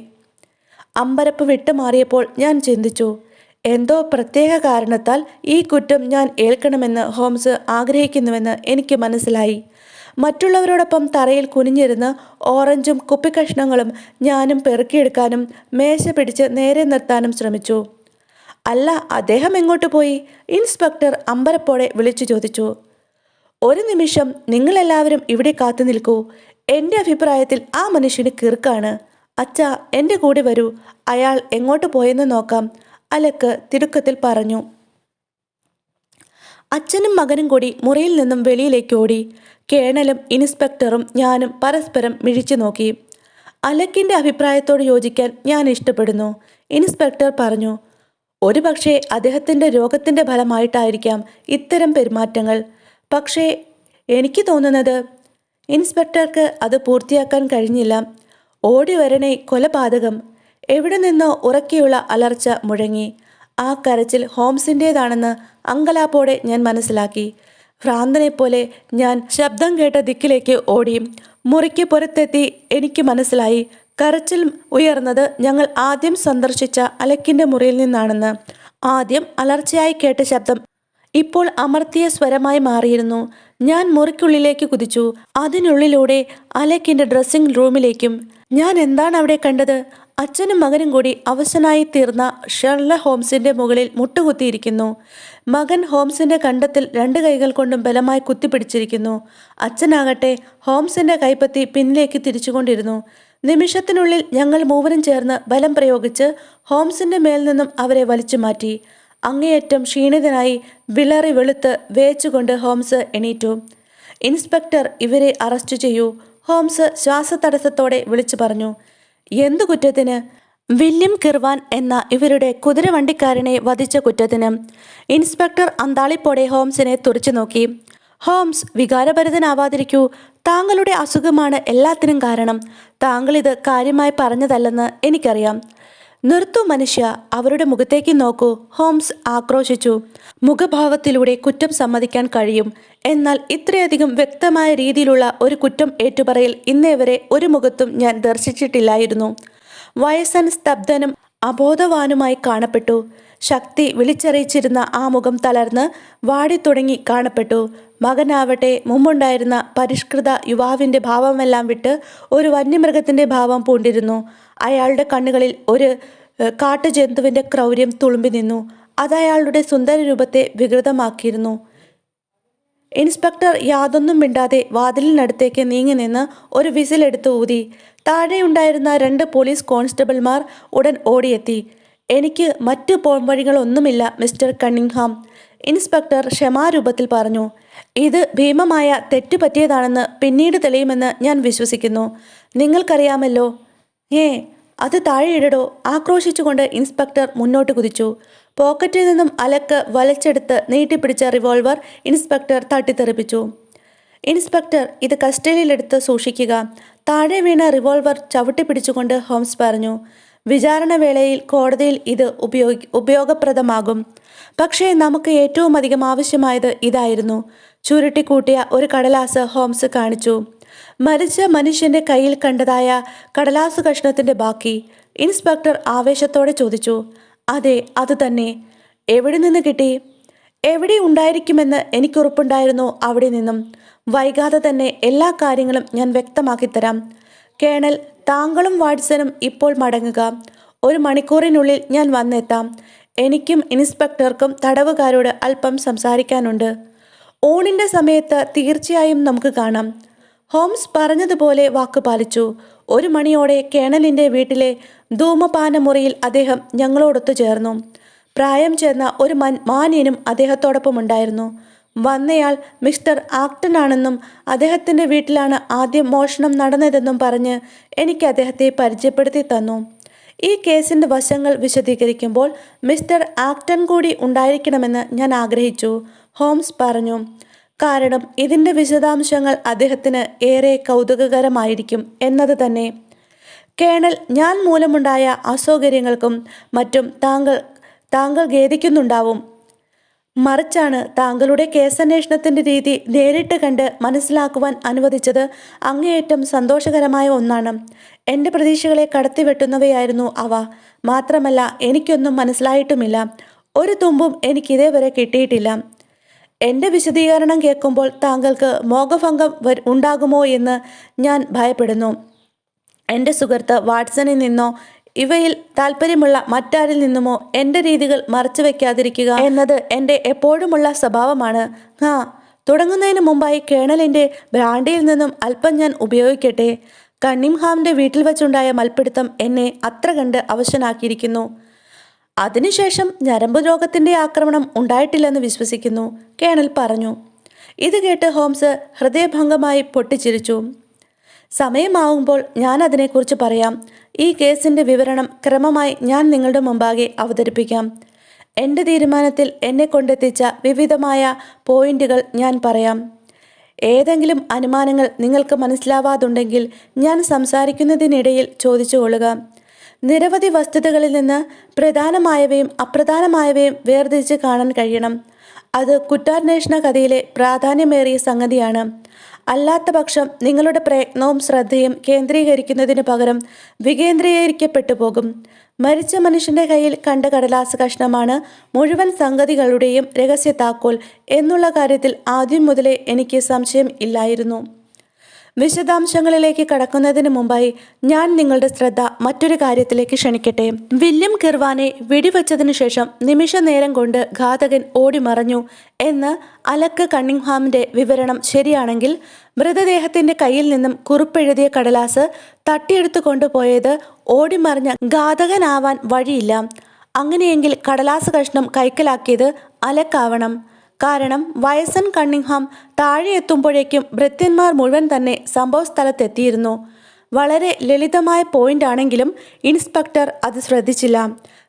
Speaker 1: അമ്പരപ്പ് വിട്ടുമാറിയപ്പോൾ ഞാൻ ചിന്തിച്ചു, എന്തോ പ്രത്യേക കാരണത്താൽ ഈ കുറ്റം ഞാൻ ഏൽക്കണമെന്ന് ഹോംസ് ആഗ്രഹിക്കുന്നുവെന്ന് എനിക്ക് മനസ്സിലായി. മറ്റുള്ളവരോടൊപ്പം തറയിൽ കുനിഞ്ഞിരുന്ന് ഓറഞ്ചും കുപ്പിക്കഷ്ണങ്ങളും ഞാനും പെറുക്കിയെടുക്കാനും മേശ പിടിച്ച് നേരെ നിർത്താനും ശ്രമിച്ചു. അല്ല, അദ്ദേഹം എങ്ങോട്ട് പോയി? ഇൻസ്പെക്ടർ അമ്പരപ്പോടെ വിളിച്ചു ചോദിച്ചു. ഒരു നിമിഷം നിങ്ങളെല്ലാവരും ഇവിടെ കാത്തു നിൽക്കൂ. എൻ്റെ അഭിപ്രായത്തിൽ ആ മനുഷ്യന് കിറുക്കാണ്. അച്ഛാ, എൻ്റെ കൂടെ വരൂ, അയാൾ എങ്ങോട്ട് പോയെന്ന് നോക്കാം, അലക്ക് തിടുക്കത്തിൽ പറഞ്ഞു. അച്ഛനും മകനും കൂടി മുറിയിൽ നിന്നും വെളിയിലേക്ക് ഓടി. കേണലും ഇൻസ്പെക്ടറും ഞാനും പരസ്പരം മിഴിച്ചു നോക്കി. അലക്കിൻ്റെ അഭിപ്രായത്തോട് യോജിക്കാൻ ഞാൻ ഇഷ്ടപ്പെടുന്നു, ഇൻസ്പെക്ടർ പറഞ്ഞു. ഒരുപക്ഷെ അദ്ദേഹത്തിൻ്റെ രോഗത്തിൻ്റെ ഫലമായിട്ടായിരിക്കാം ഇത്തരം പെരുമാറ്റങ്ങൾ. പക്ഷേ എനിക്ക് തോന്നുന്നത്. ഇൻസ്പെക്ടർക്ക് അത് പൂർത്തിയാക്കാൻ കഴിഞ്ഞില്ല. ഓടി വരണേ, കൊലപാതകം! എവിടെ നിന്നോ ഉറക്കെയുള്ള അലർച്ച മുഴങ്ങി. ആ കരച്ചിൽ ഹോംസിൻ്റേതാണെന്ന് അങ്കലാപ്പോടെ ഞാൻ മനസ്സിലാക്കി. ഭ്രാന്തനെപ്പോലെ ഞാൻ ശബ്ദം കേട്ട ദിക്കിലേക്ക് ഓടി. മുറിക്ക് പുറത്തെത്തി എനിക്ക് മനസ്സിലായി, കരച്ചിൽ ഉയർന്നത് ഞങ്ങൾ ആദ്യം സന്ദർശിച്ച അലക്കിൻ്റെ മുറിയിൽ നിന്നാണെന്ന്. ആദ്യം അലർച്ചയായി കേട്ട ശബ്ദം ഇപ്പോൾ അമർത്തിയ സ്വരമായി മാറിയിരുന്നു. ഞാൻ മുറിക്കുള്ളിലേക്ക് കുതിച്ചു. അതിനുള്ളിലൂടെ അലക്കിൻ്റെ ഡ്രസ്സിംഗ് റൂമിലേക്കും. ഞാൻ എന്താണ് അവിടെ കണ്ടത്? അച്ഛനും മകനും കൂടി അവശനായി തീർന്ന ഷെർലക് ഹോംസിൻ്റെ മുകളിൽ മുട്ടുകുത്തിയിരിക്കുന്നു. മകൻ ഹോംസിൻ്റെ കണ്ടത്തിൽ 2 കൈകൾ കൊണ്ടും ബലമായി കുത്തിപ്പിടിച്ചിരിക്കുന്നു. അച്ഛനാകട്ടെ ഹോംസിൻ്റെ കൈപ്പത്തി പിന്നിലേക്ക് തിരിച്ചുകൊണ്ടിരുന്നു. നിമിഷത്തിനുള്ളിൽ ഞങ്ങൾ മൂവരും ചേർന്ന് ബലം പ്രയോഗിച്ച് ഹോംസിൻ്റെ മേൽ നിന്നും അവരെ വലിച്ചു മാറ്റി. അങ്ങേയറ്റം ക്ഷീണിതനായി വിളറി വെളുത്ത് വേച്ചുകൊണ്ട് ഹോംസ് എണീറ്റു. ഇൻസ്പെക്ടർ, ഇവരെ അറസ്റ്റ് ചെയ്യൂ, ഹോംസ് ശ്വാസതടസ്സത്തോടെ വിളിച്ചു പറഞ്ഞു. എന്തു കുറ്റത്തിന്? വില്യം കിർവാൻ എന്ന ഇവരുടെ കുതിരവണ്ടിക്കാരനെ വധിച്ച കുറ്റത്തിന്. ഇൻസ്പെക്ടർ അന്താളിപ്പോടെ ഹോംസിനെ തുറച്ചു നോക്കി. ഹോംസ്, വികാരഭരിതനാവാതിരിക്കൂ. താങ്കളുടെ അസുഖമാണ് എല്ലാത്തിനും കാരണം. താങ്കളിത് കാര്യമായി പറഞ്ഞതല്ലെന്ന് എനിക്കറിയാം. നിർത്തു മനുഷ്യ, അവരുടെ മുഖത്തേക്ക് നോക്കൂ, ഹോംസ് ആക്രോശിച്ചു. മുഖഭാവത്തിലൂടെ കുറ്റം സമ്മതിക്കാൻ കഴിയും, എന്നാൽ ഇത്രയധികം വ്യക്തമായ രീതിയിലുള്ള ഒരു കുറ്റം ഏറ്റുപറയൽ ഇന്നേ വരെ ഒരു മുഖത്തും ഞാൻ ദർശിച്ചിട്ടില്ലായിരുന്നു. വയസ്സൻ സ്തബ്ധനും അബോധവാനുമായി കാണപ്പെട്ടു. ശക്തി വിളിച്ചറിയിച്ചിരുന്ന ആ മുഖം തളർന്ന് വാടിത്തുടങ്ങി കാണപ്പെട്ടു. മകനാവട്ടെ മുമ്പുണ്ടായിരുന്ന പരിഷ്കൃത യുവാവിൻ്റെ ഭാവമെല്ലാം വിട്ട് ഒരു വന്യമൃഗത്തിൻ്റെ ഭാവം പൂണ്ടിരുന്നു. അയാളുടെ കണ്ണുകളിൽ ഒരു കാട്ടുജന്തുവിൻ്റെ ക്രൗര്യം തുളുമ്പി നിന്നു. അതയാളുടെ സുന്ദര രൂപത്തെ വികൃതമാക്കിയിരുന്നു. ഇൻസ്പെക്ടർ യാതൊന്നും മിണ്ടാതെ വാതിലിനടുത്തേക്ക് നീങ്ങി നിന്ന് ഒരു വിസിലെടുത്ത് ഊതി. താഴെയുണ്ടായിരുന്ന 2 പോലീസ് കോൺസ്റ്റബിൾമാർ ഉടൻ ഓടിയെത്തി. എനിക്ക് മറ്റു പോംവഴികളൊന്നുമില്ല മിസ്റ്റർ കണ്ണിംഗ്ഹാം, ഇൻസ്പെക്ടർ ക്ഷമാരൂപത്തിൽ പറഞ്ഞു. ഇത് ഭീമമായ തെറ്റുപറ്റിയതാണെന്ന് പിന്നീട് തെളിയുമെന്ന് ഞാൻ വിശ്വസിക്കുന്നു. നിങ്ങൾക്കറിയാമല്ലോ. അത് താഴെയിടടോ, ആക്രോശിച്ചുകൊണ്ട് ഇൻസ്പെക്ടർ മുന്നോട്ട് കുതിച്ചു. പോക്കറ്റിൽ നിന്നും അലക്ക് വലിച്ചെടുത്ത് നീട്ടിപ്പിടിച്ച റിവോൾവർ ഇൻസ്പെക്ടർ തട്ടിത്തെറിപ്പിച്ചു. ഇൻസ്പെക്ടർ, ഇത് കസ്റ്റഡിയിലെടുത്ത് സൂക്ഷിക്കുക, താഴെ വീണ റിവോൾവർ ചവിട്ടിപ്പിടിച്ചുകൊണ്ട് ഹോംസ് പറഞ്ഞു. വിചാരണ വേളയിൽ കോടതിയിൽ ഇത് ഉപയോഗപ്രദമാകും. പക്ഷേ നമുക്ക് ഏറ്റവും അധികം ആവശ്യമായത് ഇതായിരുന്നു. ചുരുട്ടിക്കൂട്ടിയ ഒരു കടലാസ് ഹോംസ് കാണിച്ചു. മരിച്ച മനുഷ്യന്റെ കയ്യിൽ കണ്ടതായ കടലാസ് കഷ്ണത്തിന്റെ ബാക്കി. ഇൻസ്പെക്ടർ ആവേശത്തോടെ ചോദിച്ചു. അതെ, അത് തന്നെ. എവിടെ നിന്ന് കിട്ടി? എവിടെ ഉണ്ടായിരിക്കുമെന്ന് എനിക്കുറപ്പുണ്ടായിരുന്നു. അവിടെ നിന്നും. വൈകാതെ തന്നെ എല്ലാ കാര്യങ്ങളും ഞാൻ വ്യക്തമാക്കിത്തരാം. കേണൽ, താങ്കളും വാട്സണും ഇപ്പോൾ മടങ്ങുക. 1 മണിക്കൂറിനുള്ളിൽ ഞാൻ വന്നെത്താം. എനിക്കും ഇൻസ്പെക്ടർക്കും തടവുകാരോട് അല്പം സംസാരിക്കാനുണ്ട്. ഊണിൻ്റെ സമയത്ത് തീർച്ചയായും നമുക്ക് കാണാം. ഹോംസ് പറഞ്ഞതുപോലെ വാക്കുപാലിച്ചു. 1 മണിയോടെ കേണലിൻ്റെ വീട്ടിലെ ധൂമപാനമുറിയിൽ അദ്ദേഹം ഞങ്ങളോടൊത്തു ചേർന്നു. പ്രായം ചെന്ന ഒരു മാന്യനും അദ്ദേഹത്തോടൊപ്പം ഉണ്ടായിരുന്നു. വന്നയാൾ മിസ്റ്റർ ആക്ടൺ ആണെന്നും അദ്ദേഹത്തിൻ്റെ വീട്ടിലാണ് ആദ്യം മോഷണം നടന്നതെന്നും പറഞ്ഞ് എനിക്ക് അദ്ദേഹത്തെ പരിചയപ്പെടുത്തി തന്നു. ഈ കേസിൻ്റെ വശങ്ങൾ വിശദീകരിക്കുമ്പോൾ മിസ്റ്റർ ആക്ടൺ കൂടി ഉണ്ടായിരിക്കണമെന്ന് ഞാൻ ആഗ്രഹിച്ചു, ഹോംസ് പറഞ്ഞു. കാരണം ഇതിൻ്റെ വിശദാംശങ്ങൾ അദ്ദേഹത്തിന് ഏറെ കൗതുകകരമായിരിക്കും എന്നത് തന്നെ. കേണൽ, ഞാൻ മൂലമുണ്ടായ അസൗകര്യങ്ങൾക്കും മറ്റും താങ്കൾ ഖേദിക്കുന്നുണ്ടാവും. മറിച്ചാണ് താങ്കളുടെ കേസന്വേഷണത്തിൻ്റെ രീതി നേരിട്ട് കണ്ട് മനസ്സിലാക്കുവാൻ അനുവദിച്ചത് അങ്ങേയറ്റം സന്തോഷകരമായ ഒന്നാണ്. എൻ്റെ പ്രതീക്ഷകളെ കടത്തിവെട്ടുന്നവയായിരുന്നു അവ. മാത്രമല്ല, എനിക്കൊന്നും മനസ്സിലായിട്ടുമില്ല. ഒരു തുമ്പും എനിക്കിതേവരെ കിട്ടിയിട്ടില്ല. എൻ്റെ വിശദീകരണം കേൾക്കുമ്പോൾ താങ്കൾക്ക് മോഹഭംഗം ഉണ്ടാകുമോ എന്ന് ഞാൻ ഭയപ്പെടുന്നു. എൻ്റെ സുഹൃത്ത് വാട്സണിൽ നിന്നോ ഇവയിൽ താല്പര്യമുള്ള മറ്റാരിൽ നിന്നുമോ എൻ്റെ രീതികൾ മറച്ചു വയ്ക്കാതിരിക്കുക എന്നത് എൻ്റെ എപ്പോഴുമുള്ള സ്വഭാവമാണ്. തുടങ്ങുന്നതിന് മുമ്പായി കേണലിൻ്റെ ബ്രാൻഡിയിൽ നിന്നും അല്പം ഞാൻ ഉപയോഗിക്കട്ടെ. കണ്ണിംഗ്ഹാമിൻ്റെ വീട്ടിൽ വച്ചുണ്ടായ മൽപ്പിടുത്തം എന്നെ അത്ര കണ്ട് അവശനാക്കിയിരിക്കുന്നു. അതിനുശേഷം ഞരമ്പ് രോഗത്തിൻ്റെ ആക്രമണം ഉണ്ടായിട്ടില്ലെന്ന് വിശ്വസിക്കുന്നു, കേണൽ പറഞ്ഞു. ഇത് കേട്ട് ഹോംസ് ഹൃദയഭംഗമായി പൊട്ടിച്ചിരിച്ചു. സമയമാവുമ്പോൾ ഞാൻ അതിനെക്കുറിച്ച് പറയാം. ഈ കേസിൻ്റെ വിവരണം ക്രമമായി ഞാൻ നിങ്ങളുടെ മുമ്പാകെ അവതരിപ്പിക്കാം. എൻ്റെ തീരുമാനത്തിൽ എന്നെ കൊണ്ടെത്തിച്ച വിവിധമായ പോയിന്റുകൾ ഞാൻ പറയാം. ഏതെങ്കിലും അനുമാനങ്ങൾ നിങ്ങൾക്ക് മനസ്സിലാവാതുണ്ടെങ്കിൽ ഞാൻ സംസാരിക്കുന്നതിനിടയിൽ ചോദിച്ചുകൊള്ളുക. നിരവധി വസ്തുതകളിൽ നിന്ന് പ്രധാനമായവയും അപ്രധാനമായവയും വേർതിരിച്ച് കാണാൻ കഴിയണം. അത് കുറ്റാന്വേഷണ കഥയിലെ പ്രാധാന്യമേറിയ സംഗതിയാണ്. അല്ലാത്ത പക്ഷം നിങ്ങളുടെ പ്രയത്നവും ശ്രദ്ധയും കേന്ദ്രീകരിക്കുന്നതിന് പകരം വികേന്ദ്രീകരിക്കപ്പെട്ടു പോകും. മരിച്ച മനുഷ്യൻ്റെ കയ്യിൽ കണ്ട കടലാസ് കഷ്ണമാണ് മുഴുവൻ സംഗതികളുടെയും രഹസ്യ താക്കോൽ എന്നുള്ള കാര്യത്തിൽ ആദ്യം മുതലേ എനിക്ക് സംശയം ഇല്ലായിരുന്നു. വിശദാംശങ്ങളിലേക്ക് കടക്കുന്നതിന് മുമ്പായി ഞാൻ നിങ്ങളുടെ ശ്രദ്ധ മറ്റൊരു കാര്യത്തിലേക്ക് ക്ഷണിക്കട്ടെ. വില്യം കിർവാനെ വെടിവെച്ചതിനു ശേഷം നിമിഷ നേരം കൊണ്ട് ഘാതകൻ ഓടിമറഞ്ഞു എന്ന് അലക്ക് കണ്ണിംഗ്ഹാമിൻ്റെ വിവരണം ശരിയാണെങ്കിൽ മൃതദേഹത്തിൻ്റെ കയ്യിൽ നിന്നും കുറിപ്പെഴുതിയ കടലാസ് തട്ടിയെടുത്തു കൊണ്ടുപോയത് ഓടിമറിഞ്ഞ ഘാതകനാവാൻ വഴിയില്ല. അങ്ങനെയെങ്കിൽ കടലാസ് കഷ്ണം കൈക്കലാക്കിയത് അലക്കാവണം. കാരണം വയസ്സൻ കണ്ണിംഗ്ഹാം താഴെ എത്തുമ്പോഴേക്കും ഭൃത്യന്മാർ മുഴുവൻ തന്നെ സംഭവ സ്ഥലത്തെത്തിയിരുന്നു. വളരെ ലളിതമായ പോയിന്റ് ആണെങ്കിലും ഇൻസ്പെക്ടർ അത് ശ്രദ്ധിച്ചില്ല.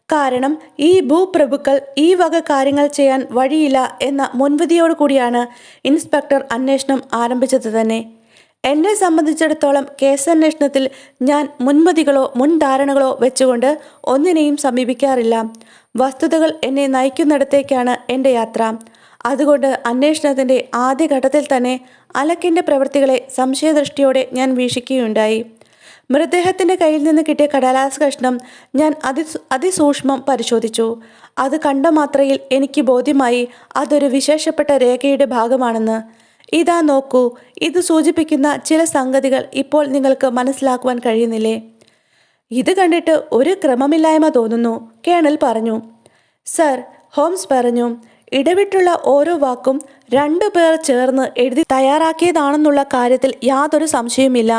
Speaker 1: കാരണം ഈ ഭൂപ്രഭുക്കൾ ഈ വക കാര്യങ്ങൾ ചെയ്യാൻ വഴിയില്ല എന്ന മുൻവിധിയോടുകൂടിയാണ് ഇൻസ്പെക്ടർ അന്വേഷണം ആരംഭിച്ചത് തന്നെ. എന്നെ സംബന്ധിച്ചിടത്തോളം കേസന്വേഷണത്തിൽ ഞാൻ മുൻവിധികളോ മുൻധാരണകളോ വെച്ചുകൊണ്ട് ഒന്നിനെയും സമീപിക്കാറില്ല. വസ്തുതകൾ എന്നെ നയിക്കുന്നിടത്തേക്കാണ് എൻ്റെ യാത്ര. അതുകൊണ്ട് അന്വേഷണത്തിൻ്റെ ആദ്യഘട്ടത്തിൽ തന്നെ അലക്കിൻ്റെ പ്രവൃത്തികളെ സംശയദൃഷ്ടിയോടെ ഞാൻ വീക്ഷിക്കുകയുണ്ടായി. മൃതദേഹത്തിൻ്റെ കയ്യിൽ നിന്ന് കിട്ടിയ കടലാസ് കഷ്ണം ഞാൻ അതിസൂക്ഷ്മം പരിശോധിച്ചു. അത് കണ്ട മാത്രയിൽ എനിക്ക് ബോധ്യമായി അതൊരു വിശേഷപ്പെട്ട രേഖയുടെ ഭാഗമാണെന്ന്. ഇതാ നോക്കൂ, ഇത് സൂചിപ്പിക്കുന്ന ചില സംഗതികൾ ഇപ്പോൾ നിങ്ങൾക്ക് മനസ്സിലാക്കുവാൻ കഴിയുന്നില്ലേ? ഇത് കണ്ടിട്ട് ഒരു ക്രമമില്ലായ്മ തോന്നുന്നു, കേണൽ പറഞ്ഞു. സർ, ഹോംസ് പറഞ്ഞു, ഇടവിട്ടുള്ള ഓരോ വാക്കും 2 പേർ ചേർന്ന് എഴുതി തയ്യാറാക്കിയതാണെന്നുള്ള കാര്യത്തിൽ യാതൊരു സംശയവുമില്ല.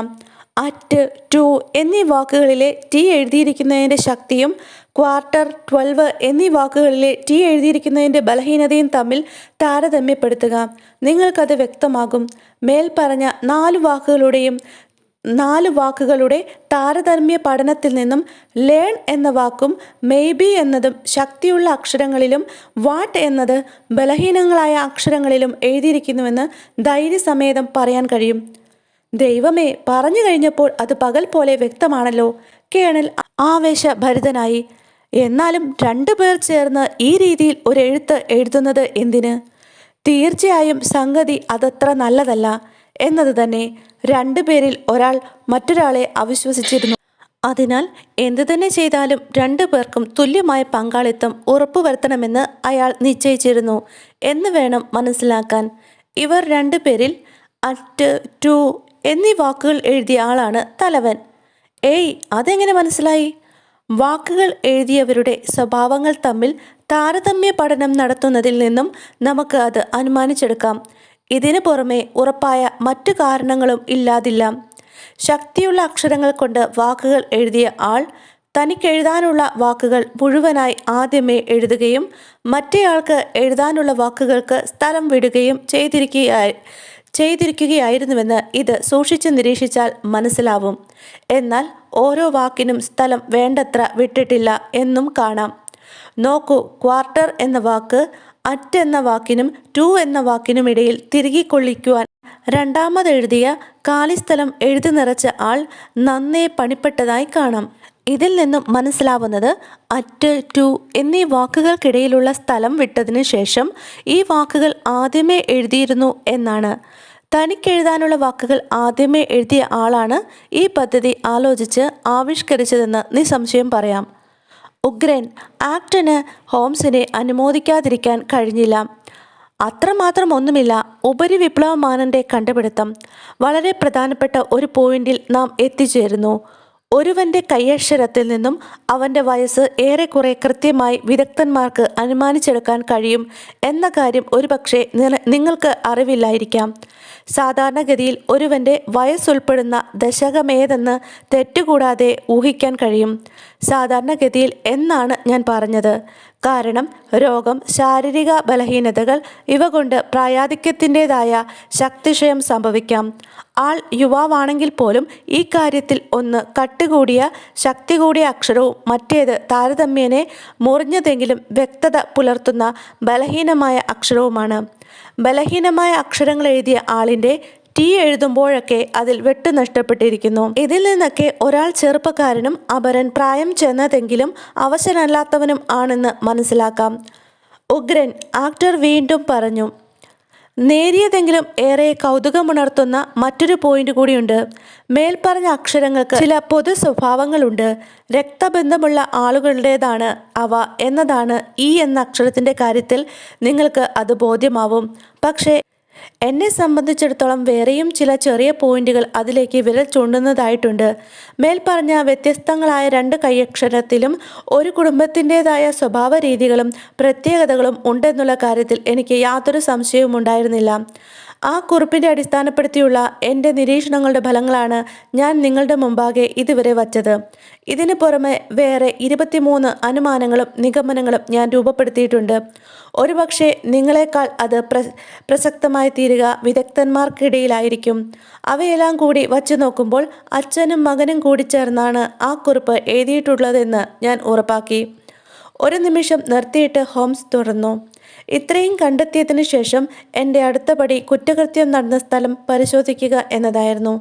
Speaker 1: അറ്റ്, ടു എന്നീ വാക്കുകളിലെ ടി എഴുതിയിരിക്കുന്നതിൻ്റെ ശക്തിയും ക്വാർട്ടർ, 12 എന്നീ വാക്കുകളിലെ ടി എഴുതിയിരിക്കുന്നതിൻ്റെ ബലഹീനതയും തമ്മിൽ താരതമ്യപ്പെടുത്തുക. നിങ്ങൾക്കത് വ്യക്തമാകും. മേൽപ്പറഞ്ഞ 4 വാക്കുകളുടെ താരതമ്യ പഠനത്തിൽ നിന്നും ലേൺ എന്ന വാക്കും മെയ്ബി എന്നതും ശക്തിയുള്ള അക്ഷരങ്ങളിലും വാട്ട് എന്നത് ബലഹീനങ്ങളായ അക്ഷരങ്ങളിലും എഴുതിയിരിക്കുന്നുവെന്ന് ധൈര്യസമേതം പറയാൻ കഴിയും. ദൈവമേ, പറഞ്ഞു കഴിഞ്ഞപ്പോൾ അത് പകൽ പോലെ വ്യക്തമാണല്ലോ. കേണൽ ആവേശഭരിതനായി. എന്നാലും 2 പേർ ചേർന്ന് ഈ രീതിയിൽ ഒരെഴുത്ത് എഴുതുന്നത് എന്തിന്? തീർച്ചയായും സംഗതി അതത്ര നല്ലതല്ല എന്നത് തന്നെ. 2 പേരിൽ ഒരാൾ മറ്റൊരാളെ അവിശ്വസിച്ചിരുന്നു. അതിനാൽ എന്തു തന്നെ ചെയ്താലും 2 പേർക്കും തുല്യമായ പങ്കാളിത്തം ഉറപ്പുവരുത്തണമെന്ന് അയാൾ നിശ്ചയിച്ചിരുന്നു എന്ന് വേണം മനസ്സിലാക്കാൻ. ഇവർ 2 പേരിൽ അറ്റ്, ടു എന്നീ വാക്കുകൾ എഴുതിയ ആളാണ് തലവൻ. ഏയ്, അതെങ്ങനെ മനസ്സിലായി? വാക്കുകൾ എഴുതിയവരുടെ സ്വഭാവങ്ങൾ തമ്മിൽ താരതമ്യ പഠനം നടത്തുന്നതിൽ നിന്നും നമുക്ക് അത് അനുമാനിച്ചെടുക്കാം. ഇതിനു പുറമെ ഉറപ്പായ മറ്റു കാരണങ്ങളും ഇല്ലാതില്ല. ശക്തിയുള്ള അക്ഷരങ്ങൾ കൊണ്ട് വാക്കുകൾ എഴുതിയ ആൾ തനിക്കെഴുതാനുള്ള വാക്കുകൾ മുഴുവനായി ആദ്യമേ എഴുതുകയും മറ്റേയാൾക്ക് എഴുതാനുള്ള വാക്കുകൾക്ക് സ്ഥലം വിടുകയും ചെയ്തിരിക്കുകയായിരുന്നുവെന്ന് ഇത് സൂക്ഷിച്ച് നിരീക്ഷിച്ചാൽ മനസ്സിലാവും. എന്നാൽ ഓരോ വാക്കിനും സ്ഥലം വേണ്ടത്ര വിട്ടിട്ടില്ല എന്നും കാണാം. നോക്കൂ, ക്വാർട്ടർ എന്ന വാക്ക് അറ്റ് എന്ന വാക്കിനും ടു എന്ന വാക്കിനും ഇടയിൽ തിരുകിക്കൊള്ളിക്കുവാൻ രണ്ടാമതെഴുതിയ കാലിസ്ഥലം എഴുതി നിറച്ച ആൾ നന്നേ പണിപ്പെട്ടതായി കാണാം. ഇതിൽ നിന്നും മനസ്സിലാവുന്നത് അറ്റ്, ടു എന്നീ വാക്കുകൾക്കിടയിലുള്ള സ്ഥലം വിട്ടതിന് ശേഷം ഈ വാക്കുകൾ ആദ്യമേ എഴുതിയിരുന്നു എന്നാണ്. തനിക്കെഴുതാനുള്ള വാക്കുകൾ ആദ്യമേ എഴുതിയ ആളാണ് ഈ പദ്ധതി ആലോചിച്ച് ആവിഷ്കരിച്ചതെന്ന് നിസ്സംശയം പറയാം. ഉഗ്രൻ ആക്ടിന് ഹോംസിനെ അനുമോദിക്കാതിരിക്കാൻ കഴിഞ്ഞില്ല. അത്രമാത്രം ഒന്നുമില്ല ഉപരിവിപ്ലവമാനൻ്റെ കണ്ടുപിടുത്തം. വളരെ പ്രധാനപ്പെട്ട ഒരു പോയിന്റിൽ നാം എത്തിച്ചേരുന്നു. ഒരുവൻ്റെ കൈയക്ഷരത്തിൽ നിന്നും അവൻ്റെ വയസ്സ് ഏറെക്കുറെ കൃത്യമായി വിദഗ്ധന്മാർക്ക് അനുമാനിച്ചെടുക്കാൻ കഴിയും എന്ന കാര്യം ഒരുപക്ഷെ നിങ്ങൾക്ക് അറിവില്ലായിരിക്കാം. സാധാരണഗതിയിൽ ഒരുവൻ്റെ വയസ്സുൾപ്പെടുന്ന ദശകമേതെന്ന് തെറ്റുകൂടാതെ ഊഹിക്കാൻ കഴിയും. സാധാരണഗതിയിൽ എന്നാണ് ഞാൻ പറഞ്ഞത്. കാരണം രോഗം, ശാരീരിക ബലഹീനതകൾ ഇവ കൊണ്ട് പ്രായാധിക്യത്തിൻ്റെതായ ശക്തിക്ഷയം സംഭവിക്കാം. ആൾ യുവാവാണെങ്കിൽ പോലും ഈ കാര്യത്തിൽ ഒന്ന് കട്ടുകൂടിയ ശക്തി കൂടിയ അക്ഷരവും മറ്റേത് താരതമ്യേനെ മുറിഞ്ഞതെങ്കിലും വ്യക്തത പുലർത്തുന്ന ബലഹീനമായ അക്ഷരവുമാണ്. ബലഹീനമായ അക്ഷരങ്ങൾ എഴുതിയ ആളിൻ്റെ ടി എഴുതുമ്പോഴൊക്കെ അതിൽ വെട്ടു നഷ്ടപ്പെട്ടിരിക്കുന്നു. ഇതിൽ നിന്നൊക്കെ ഒരാൾ ചെറുപ്പക്കാരനും അപരൻ പ്രായം ചെന്നതെങ്കിലും അവശനല്ലാത്തവനും ആണെന്ന് മനസ്സിലാക്കാം. ഉഗ്രൻ ആക്ടർ വീണ്ടും പറഞ്ഞു. നേരിയതെങ്കിലും ഏറെ കൗതുകമുണർത്തുന്ന മറ്റൊരു പോയിന്റ് കൂടിയുണ്ട്. മേൽപ്പറഞ്ഞ അക്ഷരങ്ങൾക്ക് ചില പൊതു സ്വഭാവങ്ങളുണ്ട്. രക്തബന്ധമുള്ള ആളുകളുടേതാണ് അവ എന്നതാണ് ഈ എന്ന അക്ഷരത്തിൻ്റെ കാര്യത്തിൽ നിങ്ങൾക്ക് അത് ബോധ്യമാവും. പക്ഷേ എന്നെ സംബന്ധിച്ചിടത്തോളം വേറെയും ചില ചെറിയ പോയിന്റുകൾ അതിലേക്ക് വിരൽ ചൂണ്ടുന്നതായിട്ടുണ്ട്. മേൽപ്പറഞ്ഞ വ്യത്യസ്തങ്ങളായ 2 കൈയക്ഷരത്തിലും ഒരു കുടുംബത്തിൻ്റെതായ സ്വഭാവ രീതികളും പ്രത്യേകതകളും ഉണ്ടെന്നുള്ള കാര്യത്തിൽ എനിക്ക് യാതൊരു സംശയവും ഉണ്ടായിരുന്നില്ല. ആ കുറിപ്പിനെ അടിസ്ഥാനപ്പെടുത്തിയുള്ള എൻ്റെ നിരീക്ഷണങ്ങളുടെ ഫലങ്ങളാണ് ഞാൻ നിങ്ങളുടെ മുമ്പാകെ ഇതുവരെ വച്ചത്. ഇതിനു പുറമെ വേറെ 23 അനുമാനങ്ങളും നിഗമനങ്ങളും ഞാൻ രൂപപ്പെടുത്തിയിട്ടുണ്ട്. ഒരുപക്ഷെ നിങ്ങളെക്കാൾ അത് പ്രസക്തമായി തീരുക വിദഗ്ധന്മാർക്കിടയിലായിരിക്കും. അവയെല്ലാം കൂടി വച്ചു നോക്കുമ്പോൾ അച്ഛനും മകനും കൂടി ചേർന്നാണ് ആ കുറിപ്പ് എഴുതിയിട്ടുള്ളതെന്ന് ഞാൻ ഉറപ്പാക്കി. ഒരു നിമിഷം നിർത്തിയിട്ട് ഹോംസ് തുടർന്നു. ഇത്രയും കണ്ടെത്തിയതിനു ശേഷം എൻ്റെ അടുത്ത പടി കുറ്റകൃത്യം നടന്ന സ്ഥലം പരിശോധിക്കുക എന്നതായിരുന്നു.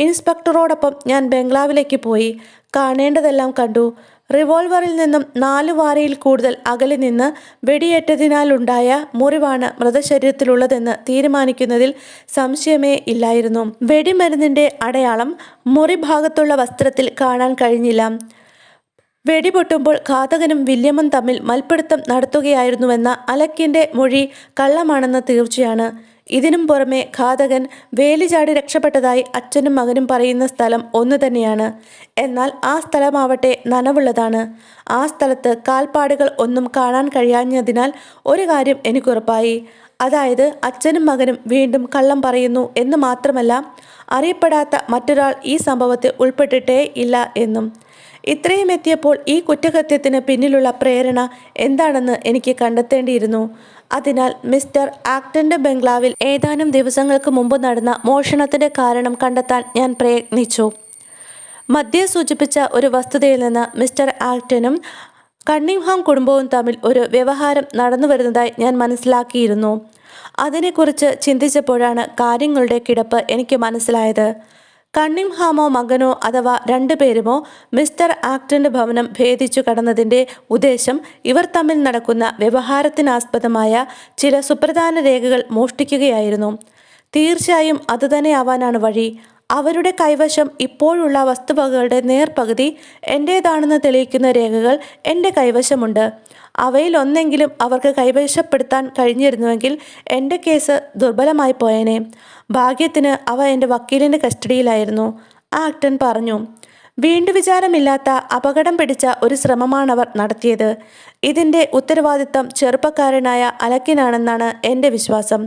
Speaker 1: ഇൻസ്പെക്ടറോടൊപ്പം ഞാൻ ബംഗ്ലാവിലേക്ക് പോയി. കാണേണ്ടതെല്ലാം കണ്ടു. റിവോൾവറിൽ നിന്നും 4 വാരയിൽ കൂടുതൽ അകലെ നിന്ന് വെടിയേറ്റതിനാലുണ്ടായ മുറിവാണ് മൃതശരീരത്തിലുള്ളതെന്ന് തീരുമാനിക്കുന്നതിൽ സംശയമേ ഇല്ലായിരുന്നു. വെടിമരുന്നിൻ്റെ അടയാളം മുറിഭാഗത്തുള്ള വസ്ത്രത്തിൽ കാണാൻ കഴിഞ്ഞില്ല. വെടിപൊട്ടുമ്പോൾ ഘാതകനും വില്യമും തമ്മിൽ മൽപ്പിടുത്തം നടത്തുകയായിരുന്നുവെന്ന അലക്കിൻ്റെ മൊഴി കള്ളമാണെന്ന് തീർച്ചയാണ്. ഇതിനും പുറമെ ഘാതകൻ വേലിചാടി രക്ഷപ്പെട്ടതായി അച്ഛനും മകനും പറയുന്ന സ്ഥലം ഒന്നു തന്നെയാണ്. എന്നാൽ ആ സ്ഥലമാവട്ടെ നനവുള്ളതാണ്. ആ സ്ഥലത്ത് കാൽപ്പാടുകൾ ഒന്നും കാണാൻ കഴിയാഞ്ഞതിനാൽ ഒരു കാര്യം എനിക്കുറപ്പായി. അതായത് അച്ഛനും മകനും വീണ്ടും കള്ളം പറയുന്നു എന്ന് മാത്രമല്ല, അറിയപ്പെടാത്ത മറ്റൊരാൾ ഈ സംഭവത്തിൽ ഉൾപ്പെട്ടിട്ടേ ഇല്ല എന്നും. ഇത്രയും എത്തിയപ്പോൾ ഈ കുറ്റകൃത്യത്തിന് പിന്നിലുള്ള പ്രേരണ എന്താണെന്ന് എനിക്ക് കണ്ടെത്തേണ്ടിയിരുന്നു. അതിനാൽ മിസ്റ്റർ ആക്ടന്റെ ബംഗ്ലാവിൽ ഏതാനും ദിവസങ്ങൾക്ക് മുമ്പ് നടന്ന മോഷണത്തിന്റെ കാരണം കണ്ടെത്താൻ ഞാൻ പ്രയത്നിച്ചു. മധ്യേ സൂചിപ്പിച്ച ഒരു വസ്തുതയിൽ നിന്ന് മിസ്റ്റർ ആക്ടനും കണ്ണിംഗ്ഹാം കുടുംബവും തമ്മിൽ ഒരു വ്യവഹാരം നടന്നു വരുന്നതായി ഞാൻ മനസ്സിലാക്കിയിരുന്നു. അതിനെക്കുറിച്ച് ചിന്തിച്ചപ്പോഴാണ് കാര്യങ്ങളുടെ കിടപ്പ് എനിക്ക് മനസ്സിലായത്. കണ്ണിംഗ്ഹാമോ മകനോ അഥവാ രണ്ടുപേരുമോ മിസ്റ്റർ ആക്ടന്റെ ഭവനം ഭേദിച്ചു കടന്നതിൻ്റെ ഉദ്ദേശം ഇവർ തമ്മിൽ നടക്കുന്ന വ്യവഹാരത്തിനാസ്പദമായ ചില സുപ്രധാന രേഖകൾ മോഷ്ടിക്കുകയായിരുന്നു. തീർച്ചയായും അതുതന്നെയാവാനാണ് വഴി. അവരുടെ കൈവശം ഇപ്പോഴുള്ള വസ്തുവകകളുടെ നേർപകുതി എൻ്റേതാണെന്ന് തെളിയിക്കുന്ന രേഖകൾ എൻ്റെ കൈവശമുണ്ട്. അവയിൽ ഒന്നെങ്കിലും അവർക്ക് കൈവശപ്പെടുത്താൻ കഴിഞ്ഞിരുന്നുവെങ്കിൽ എൻ്റെ കേസ് ദുർബലമായി പോയേനെ. ഭാഗ്യത്തിന് അവ എൻ്റെ വക്കീലിൻ്റെ കസ്റ്റഡിയിലായിരുന്നു, ആക്ടൻ പറഞ്ഞു. വീണ്ടു വിചാരമില്ലാത്ത അപകടം പിടിച്ച ഒരു ശ്രമമാണവർ നടത്തിയത്. ഇതിൻ്റെ ഉത്തരവാദിത്തം ചെറുപ്പക്കാരനായ അലക്കിനാണെന്നാണ് എൻ്റെ വിശ്വാസം.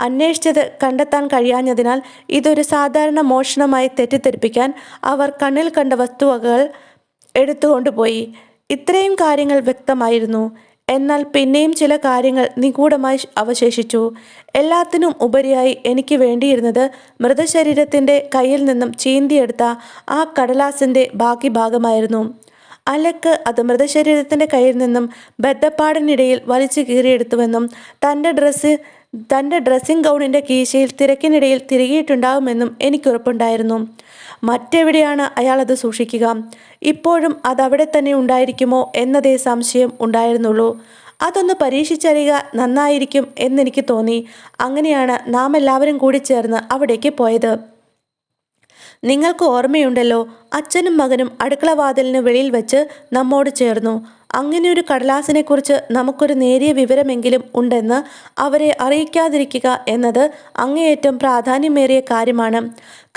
Speaker 1: അന്വേഷിച്ചത് കണ്ടെത്താൻ കഴിയാഞ്ഞതിനാൽ ഇതൊരു സാധാരണ മോഷണമായി തെറ്റിദ്ധരിപ്പിക്കാൻ അവർ കണ്ണിൽ കണ്ട വസ്തുവകകൾ എടുത്തുകൊണ്ടുപോയി. ഇത്രയും കാര്യങ്ങൾ വ്യക്തമായിരുന്നു. എന്നാൽ പിന്നെയും ചില കാര്യങ്ങൾ നിഗൂഢമായി അവശേഷിച്ചു. എല്ലാത്തിനും ഉപരിയായി എനിക്ക് വേണ്ടിയിരുന്നത് മൃതശരീരത്തിൻ്റെ കയ്യിൽ നിന്നും ചീന്തിയെടുത്ത ആ കടലാസിൻ്റെ ബാക്കി ഭാഗമായിരുന്നു. അലക്ക് അത് മൃതശരീരത്തിൻ്റെ കയ്യിൽ നിന്നും ബദ്ധപ്പാടിനിടയിൽ വലിച്ചു കീറിയെടുത്തുവെന്നും തൻ്റെ ഡ്രസ്സിംഗ് ഗൗണിൻ്റെ കീശയിൽ തിരക്കിനിടയിൽ തിരികിയിട്ടുണ്ടാകുമെന്നും എനിക്കുറപ്പുണ്ടായിരുന്നു. മറ്റെവിടെയാണ് അയാൾ അത് സൂക്ഷിക്കുക? ഇപ്പോഴും അതവിടെ തന്നെ ഉണ്ടായിരിക്കുമോ എന്നതേ സംശയം ഉണ്ടായിരുന്നുള്ളൂ. അതൊന്ന് പരീക്ഷിച്ചറിയുക നന്നായിരിക്കും എന്നെനിക്ക് തോന്നി. അങ്ങനെയാണ് നാം എല്ലാവരും കൂടി ചേർന്ന് അവിടേക്ക് പോയത്. നിങ്ങൾക്ക് ഓർമ്മയുണ്ടല്ലോ, അച്ഛനും മകനും അടുക്കളവാതിലിന് വെളിയിൽ വെച്ച് നമ്മോട് ചേർന്നു. അങ്ങനെയൊരു കടലാസിനെക്കുറിച്ച് നമുക്കൊരു നേരിയ വിവരമെങ്കിലും ഉണ്ടെന്ന് അവരെ അറിയിക്കാതിരിക്കുക എന്നത് അങ്ങേയറ്റം പ്രാധാന്യമേറിയ കാര്യമാണ്.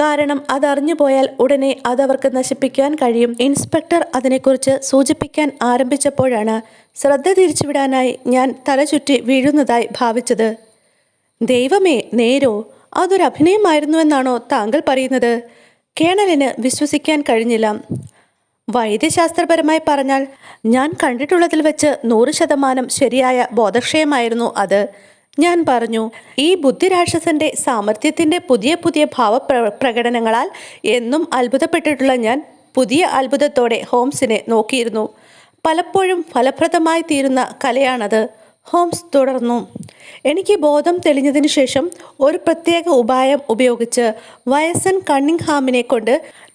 Speaker 1: കാരണം അതറിഞ്ഞു പോയാൽ ഉടനെ അതവർക്ക് നശിപ്പിക്കാൻ കഴിയും. ഇൻസ്പെക്ടർ അതിനെക്കുറിച്ച് സൂചിപ്പിക്കാൻ ആരംഭിച്ചപ്പോഴാണ് ശ്രദ്ധ തിരിച്ചുവിടാനായി ഞാൻ തലചുറ്റി വീഴുന്നതായി ഭാവിച്ചത്. ദൈവമേ, നേരോ? അതൊരു അഭിനയമായിരുന്നുവെന്നാണോ താങ്കൾ പറയുന്നത്? കേണലിന് വിശ്വസിക്കാൻ കഴിഞ്ഞില്ല. വൈദ്യശാസ്ത്രപരമായി പറഞ്ഞാൽ ഞാൻ കണ്ടിട്ടുള്ളതിൽ വെച്ച് 100% ശരിയായ ബോധക്ഷയമായിരുന്നു അത്, ഞാൻ പറഞ്ഞു. ഈ ബുദ്ധിരാക്ഷസന്റെ സാമർഥ്യത്തിൻ്റെ പുതിയ പുതിയ ഭാവപ്രകടനങ്ങളാൽ എന്നും അത്ഭുതപ്പെട്ടിട്ടുള്ള ഞാൻ പുതിയ അത്ഭുതത്തോടെ ഹോംസിനെ നോക്കിയിരുന്നു. പലപ്പോഴും ഫലപ്രദമായി തീരുന്ന കലയാണത്, ഹോംസ് തുടർന്നു. എനിക്ക് ബോധം തെളിഞ്ഞതിനു ശേഷം ഒരു പ്രത്യേക ഉപായം ഉപയോഗിച്ച് വയസ്സൻ കണ്ണിംഗ്ഹാമിനെ കൊണ്ട്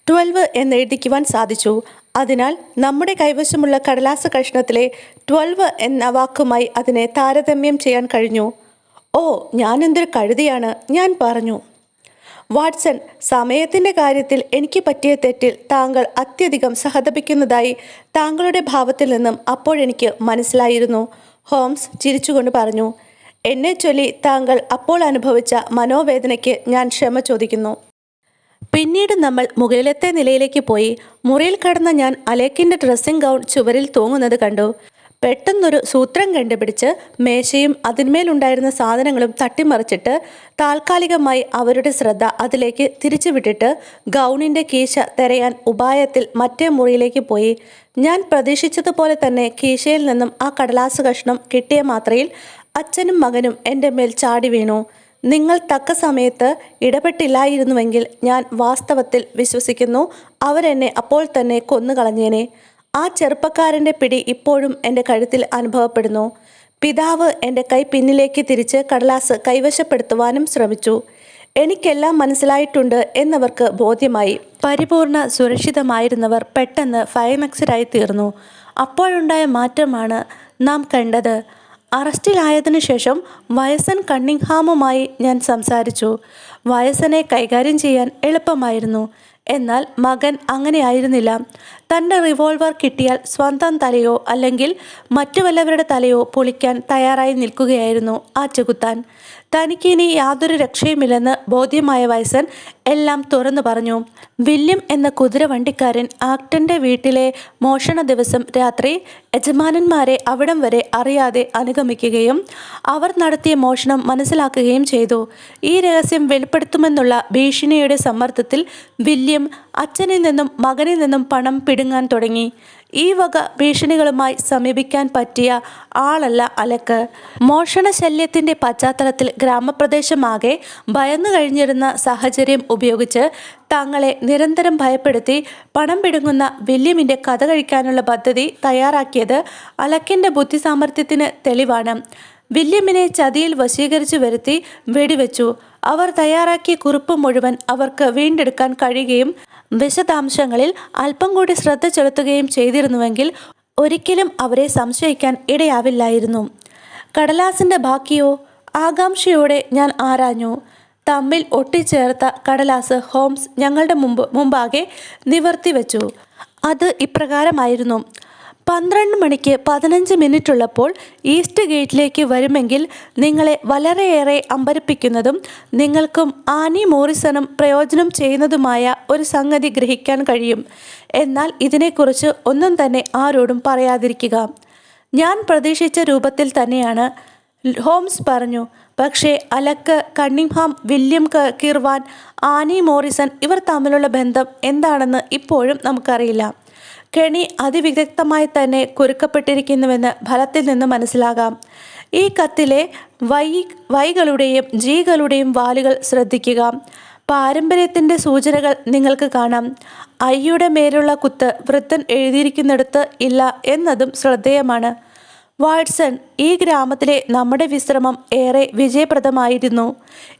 Speaker 1: 12 എന്നെഴുതിക്കുവാൻ സാധിച്ചു. അതിനാൽ നമ്മുടെ കൈവശമുള്ള കടലാസ് കഷ്ണത്തിലെ 12 എന്ന വാക്കുമായി അതിനെ താരതമ്യം ചെയ്യാൻ കഴിഞ്ഞു. ഓ, ഞാനെന്തൊരു കഴുതിയാണ്, ഞാൻ പറഞ്ഞു. വാട്സൺ, സമയത്തിൻ്റെ കാര്യത്തിൽ എനിക്ക് പറ്റിയ തെറ്റിൽ താങ്കൾ അത്യധികം സഹതപിക്കുന്നതായി താങ്കളുടെ ഭാവത്തിൽ നിന്നും അപ്പോഴെനിക്ക് മനസ്സിലായിരുന്നു, ഹോംസ് ചിരിച്ചുകൊണ്ട് പറഞ്ഞു. എന്നെ ചൊല്ലി താങ്കൾ അപ്പോൾ അനുഭവിച്ച മനോവേദനയ്ക്ക് ഞാൻ ക്ഷമ ചോദിക്കുന്നു. പിന്നീട് നമ്മൾ മുകളിലത്തെ നിലയിലേക്ക് പോയി. മുറിയിൽ കടന്ന ഞാൻ അലേക്കിൻ്റെ ഡ്രസ്സിംഗ് ഗൗൺ ചുവരിൽ തൂങ്ങുന്നത് കണ്ടു. പെട്ടെന്നൊരു സൂത്രം കണ്ടുപിടിച്ച് മേശയും അതിന്മേലുണ്ടായിരുന്ന സാധനങ്ങളും തട്ടിമറിച്ചിട്ട് താൽക്കാലികമായി അവരുടെ ശ്രദ്ധ അതിലേക്ക് തിരിച്ചുവിട്ടിട്ട് ഗൗണിൻ്റെ കീശ തിരയാൻ ഉപായത്തിൽ മറ്റേ മുറിയിലേക്ക് പോയി. ഞാൻ പ്രതീക്ഷിച്ചതുപോലെ തന്നെ കീശയിൽ നിന്നും ആ കടലാസ് കഷ്ണം കിട്ടിയ മാത്രയിൽ അച്ഛനും മകനും എൻ്റെ മേൽ ചാടി വീണു. നിങ്ങൾ തക്ക സമയത്ത് ഇടപെട്ടില്ലായിരുന്നുവെങ്കിൽ ഞാൻ വാസ്തവത്തിൽ വിശ്വസിക്കുന്നു അവരെന്നെ അപ്പോൾ തന്നെ കൊന്നുകളഞ്ഞേനെ. ആ ചെറുപ്പക്കാരൻ്റെ പിടി ഇപ്പോഴും എൻ്റെ കഴുത്തിൽ അനുഭവപ്പെടുന്നു. പിതാവ് എൻ്റെ കൈ പിന്നിലേക്ക് തിരിച്ച് കടലാസ് കൈവശപ്പെടുത്തുവാനും ശ്രമിച്ചു. എനിക്കെല്ലാം മനസ്സിലായിട്ടുണ്ട് എന്നവർക്ക് ബോധ്യമായി. പരിപൂർണ സുരക്ഷിതമായിരുന്നവർ പെട്ടെന്ന് ഫയർമക്സരായി തീർന്നു. അപ്പോഴുണ്ടായ മാറ്റമാണ് നാം കണ്ടത്. അറസ്റ്റിലായതിനു ശേഷം വയസ്സൻ കണ്ണിംഗ്ഹാമുമായി ഞാൻ സംസാരിച്ചു. വയസ്സനെ കൈകാര്യം ചെയ്യാൻ എളുപ്പമായിരുന്നു. എന്നാൽ മകൻ അങ്ങനെയായിരുന്നില്ല. തൻ്റെ റിവോൾവർ കിട്ടിയാൽ സ്വന്തം തലയോ അല്ലെങ്കിൽ മറ്റു വല്ലവരുടെ തലയോ പൊളിക്കാൻ തയ്യാറായി നിൽക്കുകയായിരുന്നു ആ ചെകുത്താൻ. തനിക്കിനി യാതൊരു രക്ഷയുമില്ലെന്ന് ബോധ്യമായ വൈസൺ എല്ലാം തുറന്നു പറഞ്ഞു. വില്യം എന്ന കുതിരവണ്ടിക്കാരൻ ആക്ടന്റെ വീട്ടിലെ മോഷണ ദിവസം രാത്രി യജമാനന്മാരെ അവിടം വരെ അറിയാതെ അനുഗമിക്കുകയും അവർ നടത്തിയ മോഷണം മനസ്സിലാക്കുകയും ചെയ്തു. ഈ രഹസ്യം വെളിപ്പെടുത്തുമെന്നുള്ള ഭീഷണിയുടെ സമ്മർദ്ദത്തിൽ വില്യം അച്ഛനിൽ നിന്നും മകനിൽ നിന്നും പണം പിടുങ്ങാൻ തുടങ്ങി. ഈ വക ഭീഷണികളുമായി സമീപിക്കാൻ പറ്റിയ ആളല്ല അലക്ക്. മോഷണ ശല്യത്തിൻ്റെ പശ്ചാത്തലത്തിൽ ഗ്രാമപ്രദേശമാകെ ഭയന്നു കഴിഞ്ഞിരുന്ന സാഹചര്യം ഉപയോഗിച്ച് തങ്ങളെ നിരന്തരം ഭയപ്പെടുത്തി പണം പിടുങ്ങുന്ന വില്യമിൻ്റെ കഥ കഴിക്കാനുള്ള പദ്ധതി തയ്യാറാക്കിയത് അലക്കിൻ്റെ ബുദ്ധിസാമർഥ്യത്തിന് തെളിവാണ്. വില്യമിനെ ചതിയിൽ വശീകരിച്ചു വരുത്തി വെടിവെച്ചു. അവർ തയ്യാറാക്കിയ കുറിപ്പ് മുഴുവൻ അവർക്ക് വീണ്ടെടുക്കാൻ കഴിയുകയും വിശദാംശങ്ങളിൽ അല്പം കൂടി ശ്രദ്ധ ചെലുത്തുകയും ചെയ്തിരുന്നുവെങ്കിൽ ഒരിക്കലും അവരെ സംശയിക്കാൻ ഇടയാവില്ലായിരുന്നു. കടലാസിൻ്റെ ബാക്കിയോ? ആകാംക്ഷയോടെ ഞാൻ ആരാഞ്ഞു. തമ്മിൽ ഒട്ടിച്ചേർത്ത കടലാസ് ഹോംസ് ഞങ്ങളുടെ മുമ്പാകെ നിവർത്തി വെച്ചു. അത് ഇപ്രകാരമായിരുന്നു: 12 മണിക്ക് 15 മിനിറ്റുള്ളപ്പോൾ ഈസ്റ്റ് ഗേറ്റിലേക്ക് വരുമെങ്കിൽ നിങ്ങളെ വളരെയേറെ അമ്പരപ്പിക്കുന്നതും നിങ്ങൾക്കും ആനി മോറിസണും പ്രയോജനം ചെയ്യുന്നതുമായ ഒരു സംഗതി ഗ്രഹിക്കാൻ കഴിയും. എന്നാൽ ഇതിനെക്കുറിച്ച് ഒന്നും തന്നെ ആരോടും പറയാതിരിക്കുക. ഞാൻ പ്രതീക്ഷിച്ച രൂപത്തിൽ തന്നെയാണ്, ഹോംസ് പറഞ്ഞു. പക്ഷേ അലക്ക്, കണ്ണിംഗ്ഹാം, വില്യം കിർവാൻ, ആനി മോറിസൺ ഇവർ തമ്മിലുള്ള ബന്ധം എന്താണെന്ന് ഇപ്പോഴും നമുക്കറിയില്ല. കെണി അതിവിദഗ്ധമായി തന്നെ കുരുക്കപ്പെട്ടിരിക്കുന്നുവെന്ന് ഫലത്തിൽ നിന്ന് മനസ്സിലാകാം. ഈ കത്തിലെ വൈകളുടെയും ജീകളുടെയും വാലുകൾ ശ്രദ്ധിക്കുക. പാരമ്പര്യത്തിൻ്റെ സൂചനകൾ നിങ്ങൾക്ക് കാണാം. ഐയുടെ മേലുള്ള കുത്ത് വൃദ്ധൻ എഴുതിയിരിക്കുന്നിടത്ത് ഇല്ല എന്നതും ശ്രദ്ധേയമാണ്. വാട്സൺ, ഈ ഗ്രാമത്തിലെ നമ്മുടെ വിശ്രമം ഏറെ വിജയപ്രദമായിരുന്നു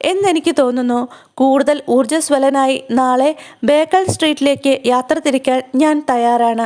Speaker 1: എന്നെനിക്ക് തോന്നുന്നു. കൂടുതൽ ഊർജ്ജസ്വലനായി നാളെ ബേക്കൽ സ്ട്രീറ്റിലേക്ക് യാത്ര തിരിക്കാൻ ഞാൻ തയ്യാറാണ്.